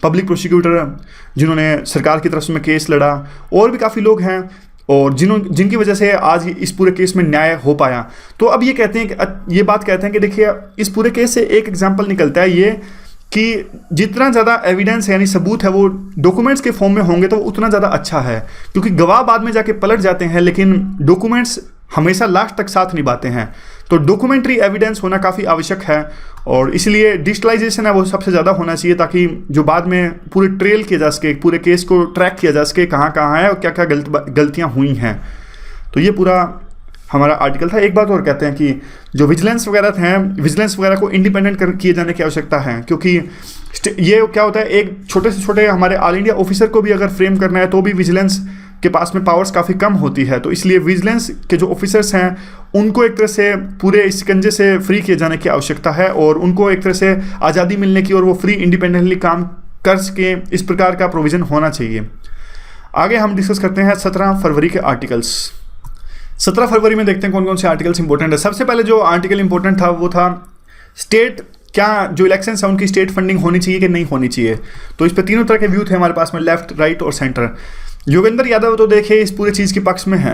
Speaker 1: पब्लिक प्रोसिक्यूटर जिन्होंने सरकार की तरफ में केस लड़ा, और भी काफ़ी लोग हैं और जिनकी वजह से आज इस पूरे केस में न्याय हो पाया। तो अब ये कहते हैं कि ये बात कहते हैं कि देखिए इस पूरे केस से एक एग्जांपल निकलता है ये कि जितना ज़्यादा एविडेंस है, यानी सबूत है, वो डॉक्यूमेंट्स के फॉर्म में होंगे तो उतना ज़्यादा अच्छा है, क्योंकि गवाह बाद में जाके पलट जाते हैं लेकिन डॉक्यूमेंट्स हमेशा लास्ट तक साथ निभाते हैं। तो डॉक्यूमेंट्री एविडेंस होना काफ़ी आवश्यक है और इसलिए डिजिटलाइजेशन है वो सबसे ज़्यादा होना चाहिए, ताकि जो बाद में पूरे ट्रेल किया जा सके, पूरे केस को ट्रैक किया जा सके, कहाँ कहाँ है और क्या क्या गलतियाँ हुई हैं। तो ये पूरा हमारा आर्टिकल था। एक बात और कहते हैं कि जो विजिलेंस वगैरह हैं, विजिलेंस वगैरह को इंडिपेंडेंट किए जाने की आवश्यकता है, क्योंकि ये क्या होता है, एक छोटे से छोटे हमारे ऑल इंडिया ऑफिसर को भी अगर फ्रेम करना है तो भी विजिलेंस के पास में पावर्स काफ़ी कम होती है। तो इसलिए विजिलेंस के जो ऑफिसर्स हैं उनको एक तरह से पूरे इस शिकंजे से फ्री किए जाने की आवश्यकता है और उनको एक तरह से आज़ादी मिलने की और वो फ्री इंडिपेंडेंटली काम कर सके, इस प्रकार का प्रोविज़न होना चाहिए। आगे हम डिस्कस करते हैं 17 फरवरी के आर्टिकल्स। 17 फरवरी में देखते हैं कौन कौन से आर्टिकल्स इंपॉर्टेंट है। सबसे पहले जो आर्टिकल इंपॉर्टेंट था वो था स्टेट, क्या जो इलेक्शंस हैं उनकी स्टेट फंडिंग होनी चाहिए कि नहीं होनी चाहिए। तो इस पर तीनों तरह के व्यू थे हमारे पास में, लेफ्ट, राइट और सेंटर। योगेंद्र यादव तो देखिए इस पूरे चीज़ के पक्ष में है।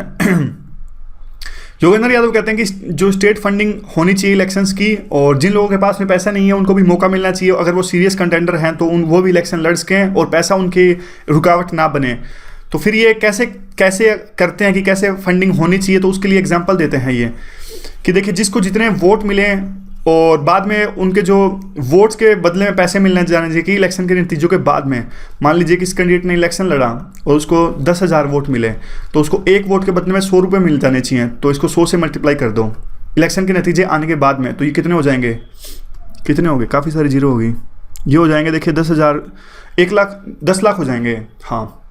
Speaker 1: योगेंद्र यादव कहते हैं कि जो स्टेट फंडिंग होनी चाहिए इलेक्शंस की, और जिन लोगों के पास में पैसा नहीं है उनको भी मौका मिलना चाहिए, अगर वो सीरियस कंटेंडर हैं तो वो भी इलेक्शन लड़ सकें और पैसा उनकी रुकावट ना बने। तो फिर ये कैसे करते हैं कि कैसे फंडिंग होनी चाहिए, तो उसके लिए एग्जांपल देते हैं ये कि देखिए जिसको जितने वोट मिले और बाद में उनके जो वोट्स के बदले में पैसे मिलने जाने चाहिए कि इलेक्शन के नतीजों के बाद में, मान लीजिए किस कैंडिडेट ने इलेक्शन लड़ा और उसको 10,000 वोट मिले तो उसको एक वोट के बदले में 100 रुपये मिल जाने चाहिए। तो इसको 100 से मल्टीप्लाई कर दो इलेक्शन के नतीजे आने के बाद में, तो ये कितने हो जाएंगे, कितने हो गए, काफ़ी सारी जीरो होगी, ये हो जाएंगे देखिए 10,000, 1 लाख, 10 लाख हो जाएंगे। हाँ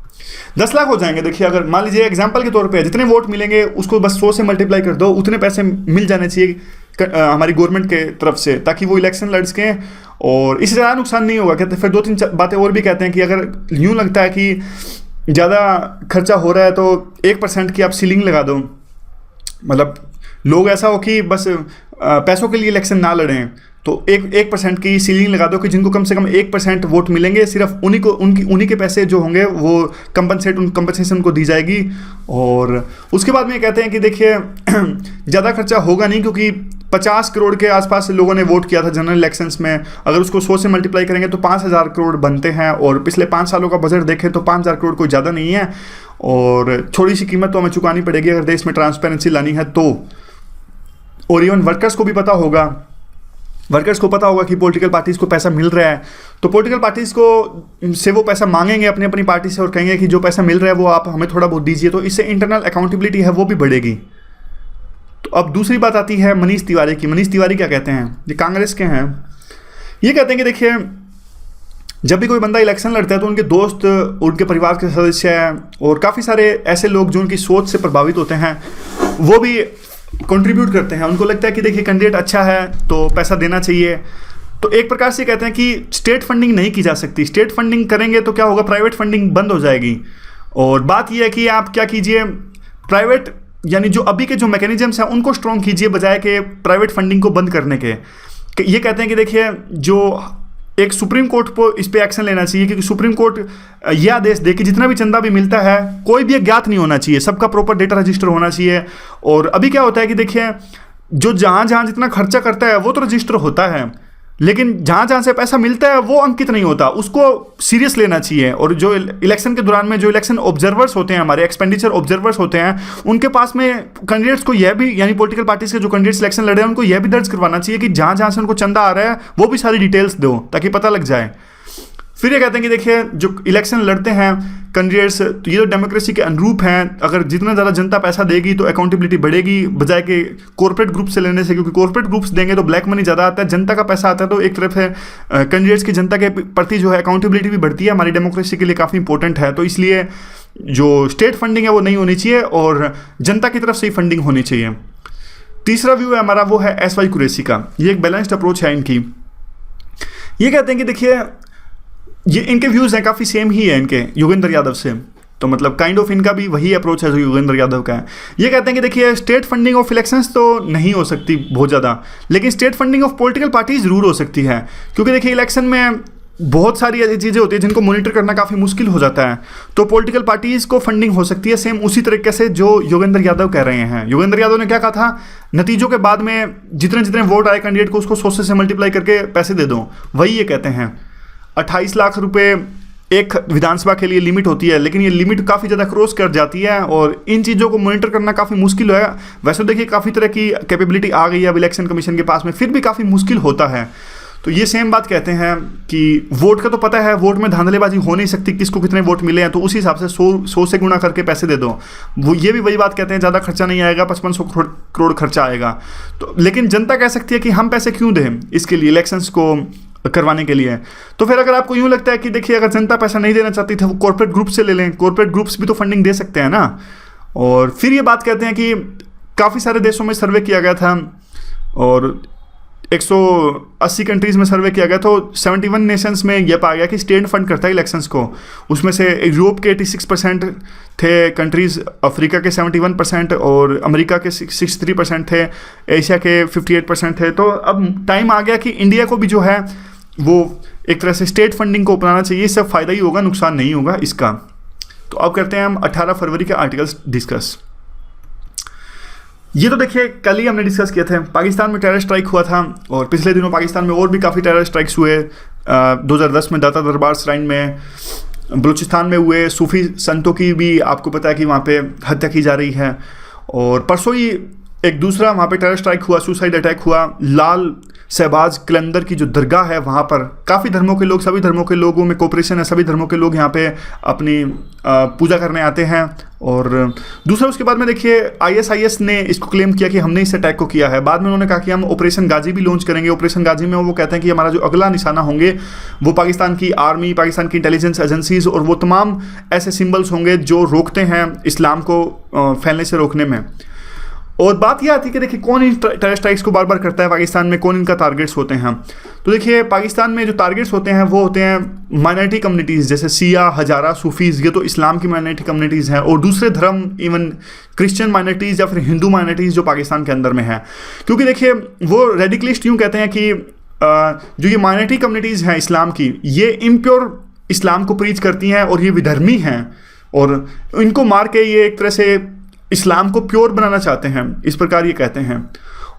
Speaker 1: 10 लाख हो जाएंगे। देखिए अगर मान लीजिए एग्जाम्पल के तौर पे जितने वोट मिलेंगे उसको बस 100 से मल्टीप्लाई कर दो, उतने पैसे मिल जाने चाहिए हमारी गवर्नमेंट के तरफ से, ताकि वो इलेक्शन लड़ सकें और इससे ज़्यादा नुकसान नहीं होगा। कहते फिर 2-3 बातें और भी कहते हैं कि अगर यूँ लगता है कि ज़्यादा खर्चा हो रहा है तो 1% की आप सीलिंग लगा दो, मतलब लोग ऐसा हो कि बस पैसों के लिए इलेक्शन ना लड़ें, तो 1% की सीलिंग लगा दो कि जिनको कम से कम 1% वोट मिलेंगे, सिर्फ उन्हीं के पैसे जो होंगे वो कंपनसेशन को दी जाएगी। और उसके बाद में कहते हैं कि देखिए ज़्यादा खर्चा होगा नहीं, क्योंकि 50 करोड़ के आसपास लोगों ने वोट किया था जनरल इलेक्शंस में। अगर उसको 100 से मल्टीप्लाई करेंगे तो 5000 करोड़ बनते हैं, और पिछले 5 सालों का बजट देखें तो 5000 करोड़ कोई ज़्यादा नहीं है, और थोड़ी सी कीमत तो हमें चुकानी पड़ेगी अगर देश में ट्रांसपेरेंसी लानी है तो। और इवन वर्कर्स को भी पता होगा, कि पॉलिटिकल पार्टीज़ को पैसा मिल रहा है, तो पॉलिटिकल पार्टीज़ को से वो पैसा मांगेंगे अपनी अपनी पार्टी से और कहेंगे कि जो पैसा मिल रहा है वो आप हमें थोड़ा बहुत दीजिए, तो इससे इंटरनल अकाउंटेबिलिटी है वो भी बढ़ेगी। तो अब दूसरी बात आती है मनीष तिवारी की। मनीष तिवारी क्या कहते हैं, ये कांग्रेस के हैं। ये कहते हैं कि देखिए जब भी कोई बंदा इलेक्शन लड़ता है तो उनके दोस्त, उनके परिवार के सदस्य और काफ़ी सारे ऐसे लोग जो उनकी सोच से प्रभावित होते हैं वो भी कंट्रीब्यूट करते हैं। उनको लगता है कि देखिए कैंडिडेट अच्छा है तो पैसा देना चाहिए। तो एक प्रकार से कहते हैं कि स्टेट फंडिंग नहीं की जा सकती। स्टेट फंडिंग करेंगे तो क्या होगा, प्राइवेट फंडिंग बंद हो जाएगी। और बात यह है कि आप क्या कीजिए, प्राइवेट यानी जो अभी के जो मैकेनिज्म्स हैं उनको स्ट्रॉन्ग कीजिए बजाय के प्राइवेट फंडिंग को बंद करने के। ये कहते हैं कि देखिए जो एक सुप्रीम कोर्ट को इस पे एक्शन लेना चाहिए, क्योंकि सुप्रीम कोर्ट यह आदेश दे कि जितना भी चंदा भी मिलता है कोई भी ज्ञात नहीं होना चाहिए, सबका प्रॉपर डेटा रजिस्टर होना चाहिए। और अभी क्या होता है कि देखिए जो जहाँ जहाँ जितना खर्चा करता है वो तो रजिस्टर होता है, लेकिन जहाँ जहाँ से पैसा मिलता है वो अंकित नहीं होता, उसको सीरियस लेना चाहिए। और जो इलेक्शन के दौरान में जो इलेक्शन ऑब्जर्वर्स होते हैं, हमारे एक्सपेंडिचर ऑब्जर्वर्स होते हैं, उनके पास में कैंडिडेट्स को यह भी, यानी पॉलिटिकल पार्टीज के जो कैंडिडेट्स इलेक्शन लड़ रहे हैं उनको यह भी दर्ज करवाना चाहिए कि जहाँ जहाँ से उनको चंदा आ रहा है वो भी सारी डिटेल्स दो ताकि पता लग जाए। फिर ये कहते हैं कि देखिए जो इलेक्शन लड़ते हैं कैंडिडेट्स, तो ये तो डेमोक्रेसी के अनुरूप हैं। अगर जितना ज़्यादा जनता पैसा देगी तो अकाउंटेबिलिटी बढ़ेगी बजाय के कॉर्पोरेट ग्रुप से लेने से, क्योंकि कॉर्पोरेट ग्रुप्स देंगे तो ब्लैक मनी ज़्यादा आता है, जनता का पैसा आता है तो एक तरफ से कैंडिडेट्स की जनता के प्रति जो है अकाउंटेबिलिटी भी बढ़ती है। हमारी डेमोक्रेसी के लिए काफ़ी इंपॉर्टेंट है। तो इसलिए जो स्टेट फंडिंग है वो नहीं होनी चाहिए और जनता की तरफ से ही फंडिंग होनी चाहिए। तीसरा व्यू है हमारा, वो है SY कुरैशी का। ये एक बैलेंस्ड अप्रोच है इनकी। ये कहते हैं कि देखिए ये इनके व्यूज़ हैं काफ़ी सेम ही है इनके योगेंद्र यादव से, तो मतलब काइंड ऑफ इनका भी वही अप्रोच है जो योगेंद्र यादव का है। ये कहते हैं कि देखिए स्टेट फंडिंग ऑफ इलेक्शंस तो नहीं हो सकती बहुत ज़्यादा, लेकिन state funding of political party ज़रूर हो सकती है, क्योंकि देखिए इलेक्शन में बहुत सारी ऐसी चीज़ें होती हैं जिनको मॉनिटर करना काफ़ी मुश्किल हो जाता है, तो पॉलिटिकल पार्टीज़ को फंडिंग हो सकती है सेम उसी तरीके से जो योगेंद्र यादव कह रहे हैं। योगेंद्र यादव ने क्या कहा था, नतीजों के बाद में जितने जितने वोट आए कैंडिडेट को उसको 100 से मल्टीप्लाई करके पैसे दे दो, वही ये कहते हैं। 28 लाख रुपए एक विधानसभा के लिए लिमिट होती है, लेकिन ये लिमिट काफ़ी ज़्यादा क्रॉस कर जाती है और इन चीज़ों को मॉनिटर करना काफ़ी मुश्किल है। वैसे देखिए काफ़ी तरह की कैपेबिलिटी आ गई है अब इलेक्शन कमीशन के पास में, फिर भी काफ़ी मुश्किल होता है। तो ये सेम बात कहते हैं कि वोट का तो पता है, वोट में धांधलेबाजी हो नहीं सकती, किसको कितने वोट मिले हैं, तो उसी हिसाब से 100 से गुणा करके पैसे दे दो। वो ये भी वही बात कहते हैं, ज़्यादा खर्चा नहीं आएगा, 5500 करोड़ खर्चा आएगा। तो लेकिन जनता कह सकती है कि हम पैसे क्यों दें इसके लिए, इलेक्शंस को करवाने के लिए। तो फिर अगर आपको यूँ लगता है कि देखिए अगर जनता पैसा नहीं देना चाहती तो वो कॉर्पोरेट ग्रुप से ले लें, कॉर्पोरेट ग्रुप्स भी तो फंडिंग दे सकते हैं ना। और फिर ये बात कहते हैं कि काफ़ी सारे देशों में सर्वे किया गया था और 180 कंट्रीज़ में सर्वे किया गया, तो 71 नेशंस में यह पाया गया कि स्टेट फंड करता है इलेक्शंस को। उसमें से यूरोप के 86% थे कंट्रीज़, अफ्रीका के 71% और अमेरिका के 63% थे, एशिया के 58% थे। तो अब टाइम आ गया कि इंडिया को भी जो है वो एक तरह से स्टेट फंडिंग को अपनाना चाहिए। इससे फ़ायदा ही होगा, नुकसान नहीं होगा इसका। तो अब करते हैं हम 18 फरवरी के आर्टिकल्स डिस्कस। ये तो देखिए कल ही हमने डिस्कस किया था, पाकिस्तान में टेरर स्ट्राइक हुआ था और पिछले दिनों पाकिस्तान में और भी काफ़ी टेरर स्ट्राइक्स हुए। 2010 में दाता दरबार श्राइन में, बलूचिस्तान में हुए, सूफी संतों की भी आपको पता है कि वहाँ पे हत्या की जा रही है। और परसों ही एक दूसरा वहाँ पे टेरर स्ट्राइक हुआ, सुसाइड अटैक हुआ। लाल शहबाज कलंदर की जो दरगाह है वहाँ पर काफ़ी धर्मों के लोग, सभी धर्मों के लोगों में कोऑपरेशन है, सभी धर्मों के लोग यहाँ पे अपनी पूजा करने आते हैं। और दूसरा उसके बाद में देखिए ISIS ने इसको क्लेम किया कि हमने इस अटैक को किया है। बाद में उन्होंने कहा कि हम ऑपरेशन गाजी भी लॉन्च करेंगे। ऑपरेशन गाजी में वो कहते हैं कि हमारा जो अगला निशाना होंगे वो पाकिस्तान की आर्मी, पाकिस्तान की इंटेलिजेंस एजेंसीज और वो तमाम ऐसे सिम्बल्स होंगे जो रोकते हैं इस्लाम को फैलने से रोकने में। और बात यह आती है कि देखिए कौन इन टेरर स्ट्राइक्स को बार बार करता है पाकिस्तान में, कौन इनका टारगेट्स होते हैं। तो देखिए पाकिस्तान में जो टारगेट्स होते हैं वो होते हैं माइनॉरिटी कम्युनिटीज़, जैसे सिया, हजारा, सूफीज़, ये तो इस्लाम की माइनॉरिटी कम्युनिटीज़ हैं, और दूसरे धर्म, इवन क्रिश्चियन माइनॉरिटीज़ या फिर हिंदू माइनॉरिटीज़ जो पाकिस्तान के अंदर में है। क्योंकि देखिए वो रेडिकलिस्ट यूँ कहते हैं कि जो ये माइनॉरिटी कम्युनिटीज़ हैं इस्लाम की, ये इम्प्योर इस्लाम को प्रीच करती हैं और ये विधर्मी हैं, और इनको मार के ये एक तरह से इस्लाम को प्योर बनाना चाहते हैं, इस प्रकार ये कहते हैं।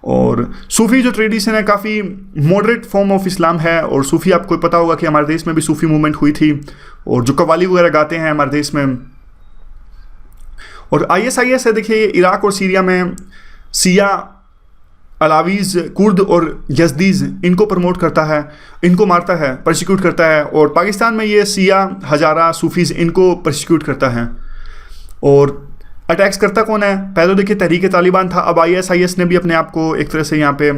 Speaker 1: और सूफ़ी जो ट्रेडिशन है काफ़ी मॉडरेट फॉर्म ऑफ इस्लाम है, और सूफ़ी आपको पता होगा कि हमारे देश में भी सूफ़ी मूवमेंट हुई थी, और जो कव्वाली वगैरह गाते हैं हमारे देश में। और ISIS है देखिए इराक और सीरिया में सिया, अलावीज़, कुर्द और यज़दीज़, इनको प्रमोट करता है, इनको मारता है, प्रोसिक्यूट करता है। और पाकिस्तान में ये सिया, हजारा, सूफीज़, इनको प्रोसिक्यूट करता है। और अटैक्स करता कौन है? पहले तो देखिए तहरीक तालिबान था, अब ISIS ने भी अपने आप को एक तरह से यहाँ पे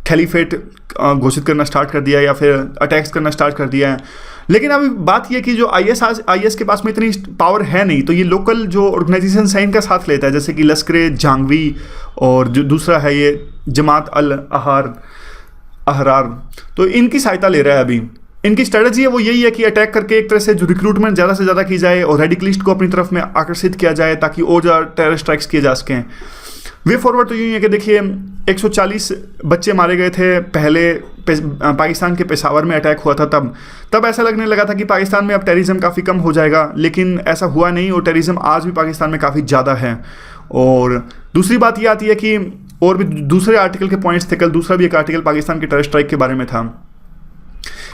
Speaker 1: खलीफेट घोषित करना स्टार्ट कर दिया, या फिर अटैक्स करना स्टार्ट कर दिया है। लेकिन अभी बात यह कि जो IS के पास में इतनी पावर है नहीं, तो ये लोकल जो ऑर्गेनाइजेशन है इनका साथ लेता है, जैसे कि लश्कर जंगवी, और जो दूसरा है ये जमात अल अहरार, तो इनकी सहायता ले रहा है अभी। इनकी स्ट्रेटजी है वो यही है कि अटैक करके एक तरह से जो रिक्रूटमेंट ज़्यादा से ज़्यादा की जाए और रेडिकलिस्ट को अपनी तरफ में आकर्षित किया जाए, ताकि और ज़्यादा टेरर स्ट्राइक्स किए जा सकें। वे फॉरवर्ड तो यूँ है कि देखिए 140 बच्चे मारे गए थे पहले पाकिस्तान के पेशावर में अटैक हुआ था, तब ऐसा लगने लगा था कि पाकिस्तान में अब टेररिज्म काफ़ी कम हो जाएगा, लेकिन ऐसा हुआ नहीं, और टेररिज्म आज भी पाकिस्तान में काफ़ी ज़्यादा है। और दूसरी बात ये आती है कि और भी दूसरे आर्टिकल के पॉइंट्स थे, कल दूसरा भी एक आर्टिकल पाकिस्तान के टेरर स्ट्राइक के बारे में था।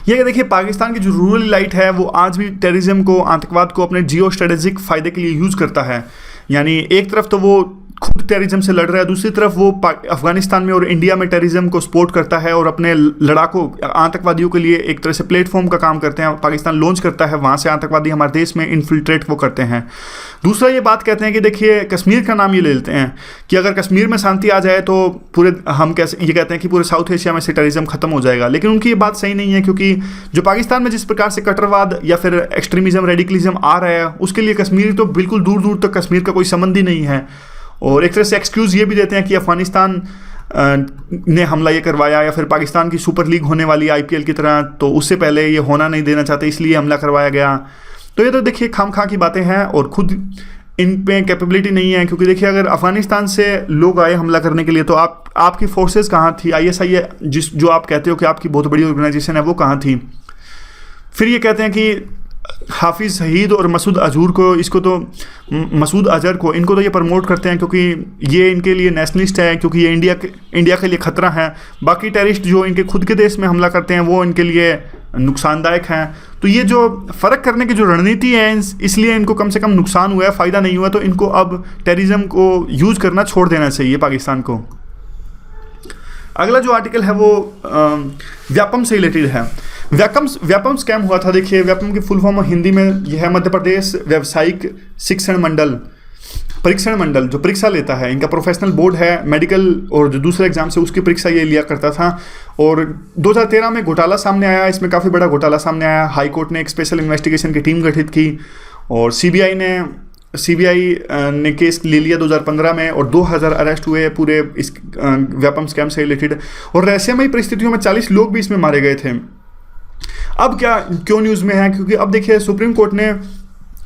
Speaker 1: ये देखिए पाकिस्तान की जो रूरल इलाइट है वो आज भी टेररिज्म को, आतंकवाद को अपने जियो स्ट्रेटेजिक फ़ायदे के लिए यूज़ करता है। यानी एक तरफ तो वो खुद टेररिज्म से लड़ रहा है, दूसरी तरफ वो अफगानिस्तान में और इंडिया में टेररिज्म को सपोर्ट करता है और अपने लड़ाकों आतंकवादियों के लिए एक तरह से प्लेटफॉर्म का काम करते हैं। पाकिस्तान लॉन्च करता है, वहाँ से आतंकवादी हमारे देश में इन्फिल्ट्रेट वो करते हैं। दूसरा ये बात कहते हैं कि देखिए कश्मीर का नाम ये ले लेते हैं कि अगर कश्मीर में शांति आ जाए तो पूरे हम कैसे ये कहते हैं कि पूरे साउथ एशिया में से टेररिज्म खत्म हो जाएगा, लेकिन उनकी ये बात सही नहीं है, क्योंकि जो पाकिस्तान में जिस प्रकार से कट्टरवाद या फिर एक्सट्रीमिज्म, रेडिकलिज्म आ रहा है, उसके लिए कश्मीर तो बिल्कुल दूर दूर तक कश्मीर का कोई संबंध ही नहीं है। और एक तरह से एक्सक्यूज़ ये भी देते हैं कि अफगानिस्तान ने हमला ये करवाया, या फिर पाकिस्तान की सुपर लीग होने वाली IPL की तरह, तो उससे पहले ये होना नहीं देना चाहते इसलिए हमला करवाया गया। तो ये तो देखिए खामखा की बातें हैं, और खुद इन पे कैपेबिलिटी नहीं है। क्योंकि देखिए अगर अफगानिस्तान से लोग आए हमला करने के लिए, तो आपकी फोर्सेस कहाँ थी? ISIS जो आप कहते हो कि आपकी बहुत बड़ी ऑर्गेनाइजेशन है, वो कहाँ थी? फिर ये कहते हैं कि हाफिज़ सईद और मसूद अजहर को, मसूद अजहर को, इनको तो ये प्रमोट करते हैं क्योंकि ये इनके लिए नेशनलिस्ट है, क्योंकि ये इंडिया के लिए ख़तरा है। बाकी टेररिस्ट जो इनके खुद के देश में हमला करते हैं वो इनके लिए नुकसानदायक हैं। तो ये जो फ़र्क करने की जो रणनीति है, इसलिए इनको कम से कम नुकसान हुआ है, फ़ायदा नहीं हुआ। तो इनको अब टेररिज्म को यूज़ करना छोड़ देना चाहिए पाकिस्तान को। अगला जो आर्टिकल है वो व्यापम से रिलेटेड है। व्यापम स्कैम हुआ था। देखिए व्यापम की फुल फॉर्म हिंदी में यह है मध्य प्रदेश व्यावसायिक परीक्षण मंडल, जो परीक्षा लेता है। इनका प्रोफेशनल बोर्ड है, मेडिकल और जो दूसरे एग्जाम से उसकी परीक्षा ये लिया करता था। और 2013 में घोटाला सामने आया, इसमें काफ़ी बड़ा घोटाला सामने आया। हाई कोर्ट ने एक स्पेशल इन्वेस्टिगेशन की टीम गठित की, और सीबीआई ने केस ले लिया 2015 में, और 2000 अरेस्ट हुए पूरे इस व्यापम स्कैम से रिलेटेड। और रहस्यमयी परिस्थितियों में 40 लोग भी इसमें मारे गए थे। अब क्यों न्यूज़ में है? क्योंकि अब देखिए सुप्रीम कोर्ट ने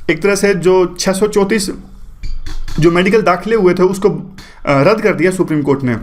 Speaker 1: एक तरह से जो 634 जो मेडिकल दाखिले हुए थे उसको रद्द कर दिया सुप्रीम कोर्ट ने।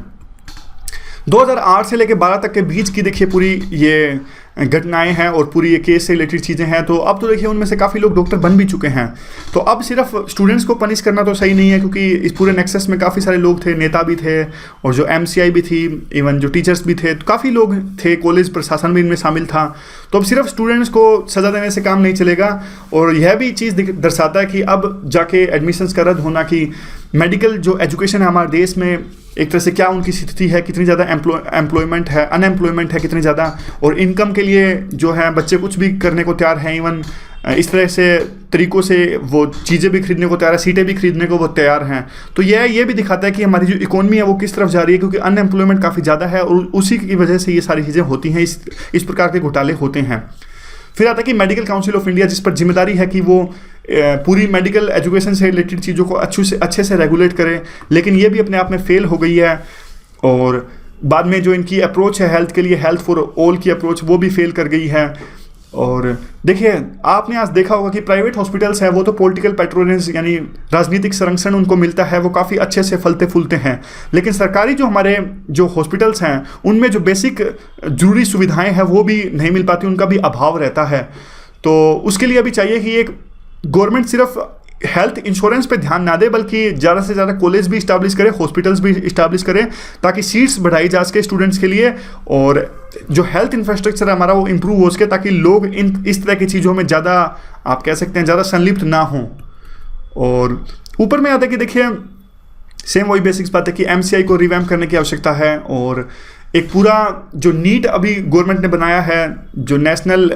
Speaker 1: 2008 से लेकर 12 तक के बीच की देखिए पूरी ये घटनाएं हैं और पूरी ये केस से रिलेटेड चीज़ें हैं। तो अब तो देखिए उनमें से काफ़ी लोग डॉक्टर बन भी चुके हैं। तो अब सिर्फ स्टूडेंट्स को पनिश करना तो सही नहीं है, क्योंकि इस पूरे नेक्सस में काफ़ी सारे लोग थे, नेता भी थे और जो MCI भी थी, इवन जो टीचर्स भी थे, तो काफ़ी लोग थे, कॉलेज प्रशासन भी इनमें शामिल था। तो अब सिर्फ स्टूडेंट्स को सज़ा देने से काम नहीं चलेगा। और यह भी चीज़ दर्शाता है कि अब जाके एडमिशन्स का रद्द होना, कि मेडिकल जो एजुकेशन है हमारे देश में एक तरह से क्या उनकी स्थिति है, कितनी ज़्यादा एम्प्लॉयमेंट है, अनएम्प्लॉयमेंट है कितनी ज़्यादा, और इनकम के लिए जो है बच्चे कुछ भी करने को तैयार हैं। इवन इस तरह से तरीक़ों से वो चीज़ें भी खरीदने को तैयार है, सीटें भी खरीदने को वो तैयार हैं। तो ये भी दिखाता है कि हमारी जो इकोनॉमी है वो किस तरफ जा रही है, क्योंकि अनएम्प्लॉयमेंट काफ़ी ज़्यादा है और उसी की वजह से ये सारी चीज़ें होती हैं, इस प्रकार के घोटाले होते हैं। फिर आता है कि मेडिकल काउंसिल ऑफ इंडिया, जिस पर जिम्मेदारी है कि वो पूरी मेडिकल एजुकेशन से रिलेटेड चीज़ों को अच्छे से रेगुलेट करें, लेकिन ये भी अपने आप में फेल हो गई है। और बाद में जो इनकी अप्रोच है हेल्थ के लिए, हेल्थ फॉर ऑल की अप्रोच, वो भी फेल कर गई है। और देखिए, आपने आज देखा होगा कि प्राइवेट हॉस्पिटल्स हैं वो तो पॉलिटिकल पैट्रोनेज यानी राजनीतिक संरक्षण उनको मिलता है, वो काफ़ी अच्छे से फलते फूलते हैं। लेकिन सरकारी जो हमारे जो हॉस्पिटल्स हैं उनमें जो बेसिक जरूरी सुविधाएं हैं वो भी नहीं मिल पाती, उनका भी अभाव रहता है। तो उसके लिए अभी चाहिए कि एक गवर्नमेंट सिर्फ हेल्थ इंश्योरेंस पे ध्यान ना दे, बल्कि ज़्यादा से ज़्यादा कॉलेज भी इस्टेब्लिश करे, हॉस्पिटल्स भी इस्टेब्लिश करें, ताकि सीट्स बढ़ाई जा सके स्टूडेंट्स के लिए, और जो हेल्थ इंफ्रास्ट्रक्चर है हमारा वो इम्प्रूव हो सके, ताकि लोग इस तरह की चीज़ों में ज़्यादा, आप कह सकते हैं, ज़्यादा संलिप्त ना हों। और ऊपर में आता है कि देखिए, सेम वही बेसिक्स बात है कि MCI को रिवैम्प करने की आवश्यकता है। और एक पूरा जो नीट अभी गवर्नमेंट ने बनाया है, जो नेशनल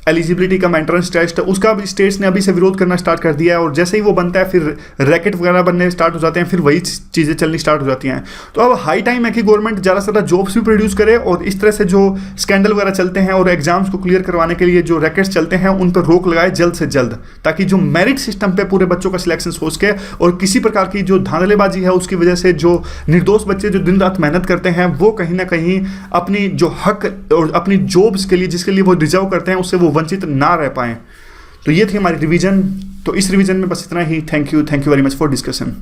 Speaker 1: एलिजिबिलिटी का एंट्रेंस टेस्ट, उसका भी स्टेट्स ने अभी से विरोध करना स्टार्ट कर दिया है। और जैसे ही वो बनता है फिर रैकेट वगैरह बनने स्टार्ट हो जाते हैं, फिर वही चीज़ें चलनी स्टार्ट हो जाती हैं। तो अब हाई टाइम है कि गवर्नमेंट ज़्यादा से ज़्यादा जॉब्स भी प्रोड्यूस करे, और इस तरह से जो स्कैंडल वगैरह चलते हैं और एग्जाम्स को क्लियर करवाने के लिए जो रैकेट्स चलते हैं उन पर रोक लगाए जल्द से जल्द, ताकि जो मेरिट सिस्टम पे पूरे बच्चों का सिलेक्शन हो सके, और किसी प्रकार की जो धांधलेबाजी है उसकी वजह से जो निर्दोष बच्चे जो दिन रात मेहनत करते हैं वो कहीं ना कहीं अपनी जो हक और अपनी जॉब्स के लिए जिसके लिए वो डिजर्व करते हैं उससे वो वंचित ना रह पाएं। तो ये थी हमारी रिवीजन। तो इस रिवीजन में बस इतना ही। Thank you very much for discussion.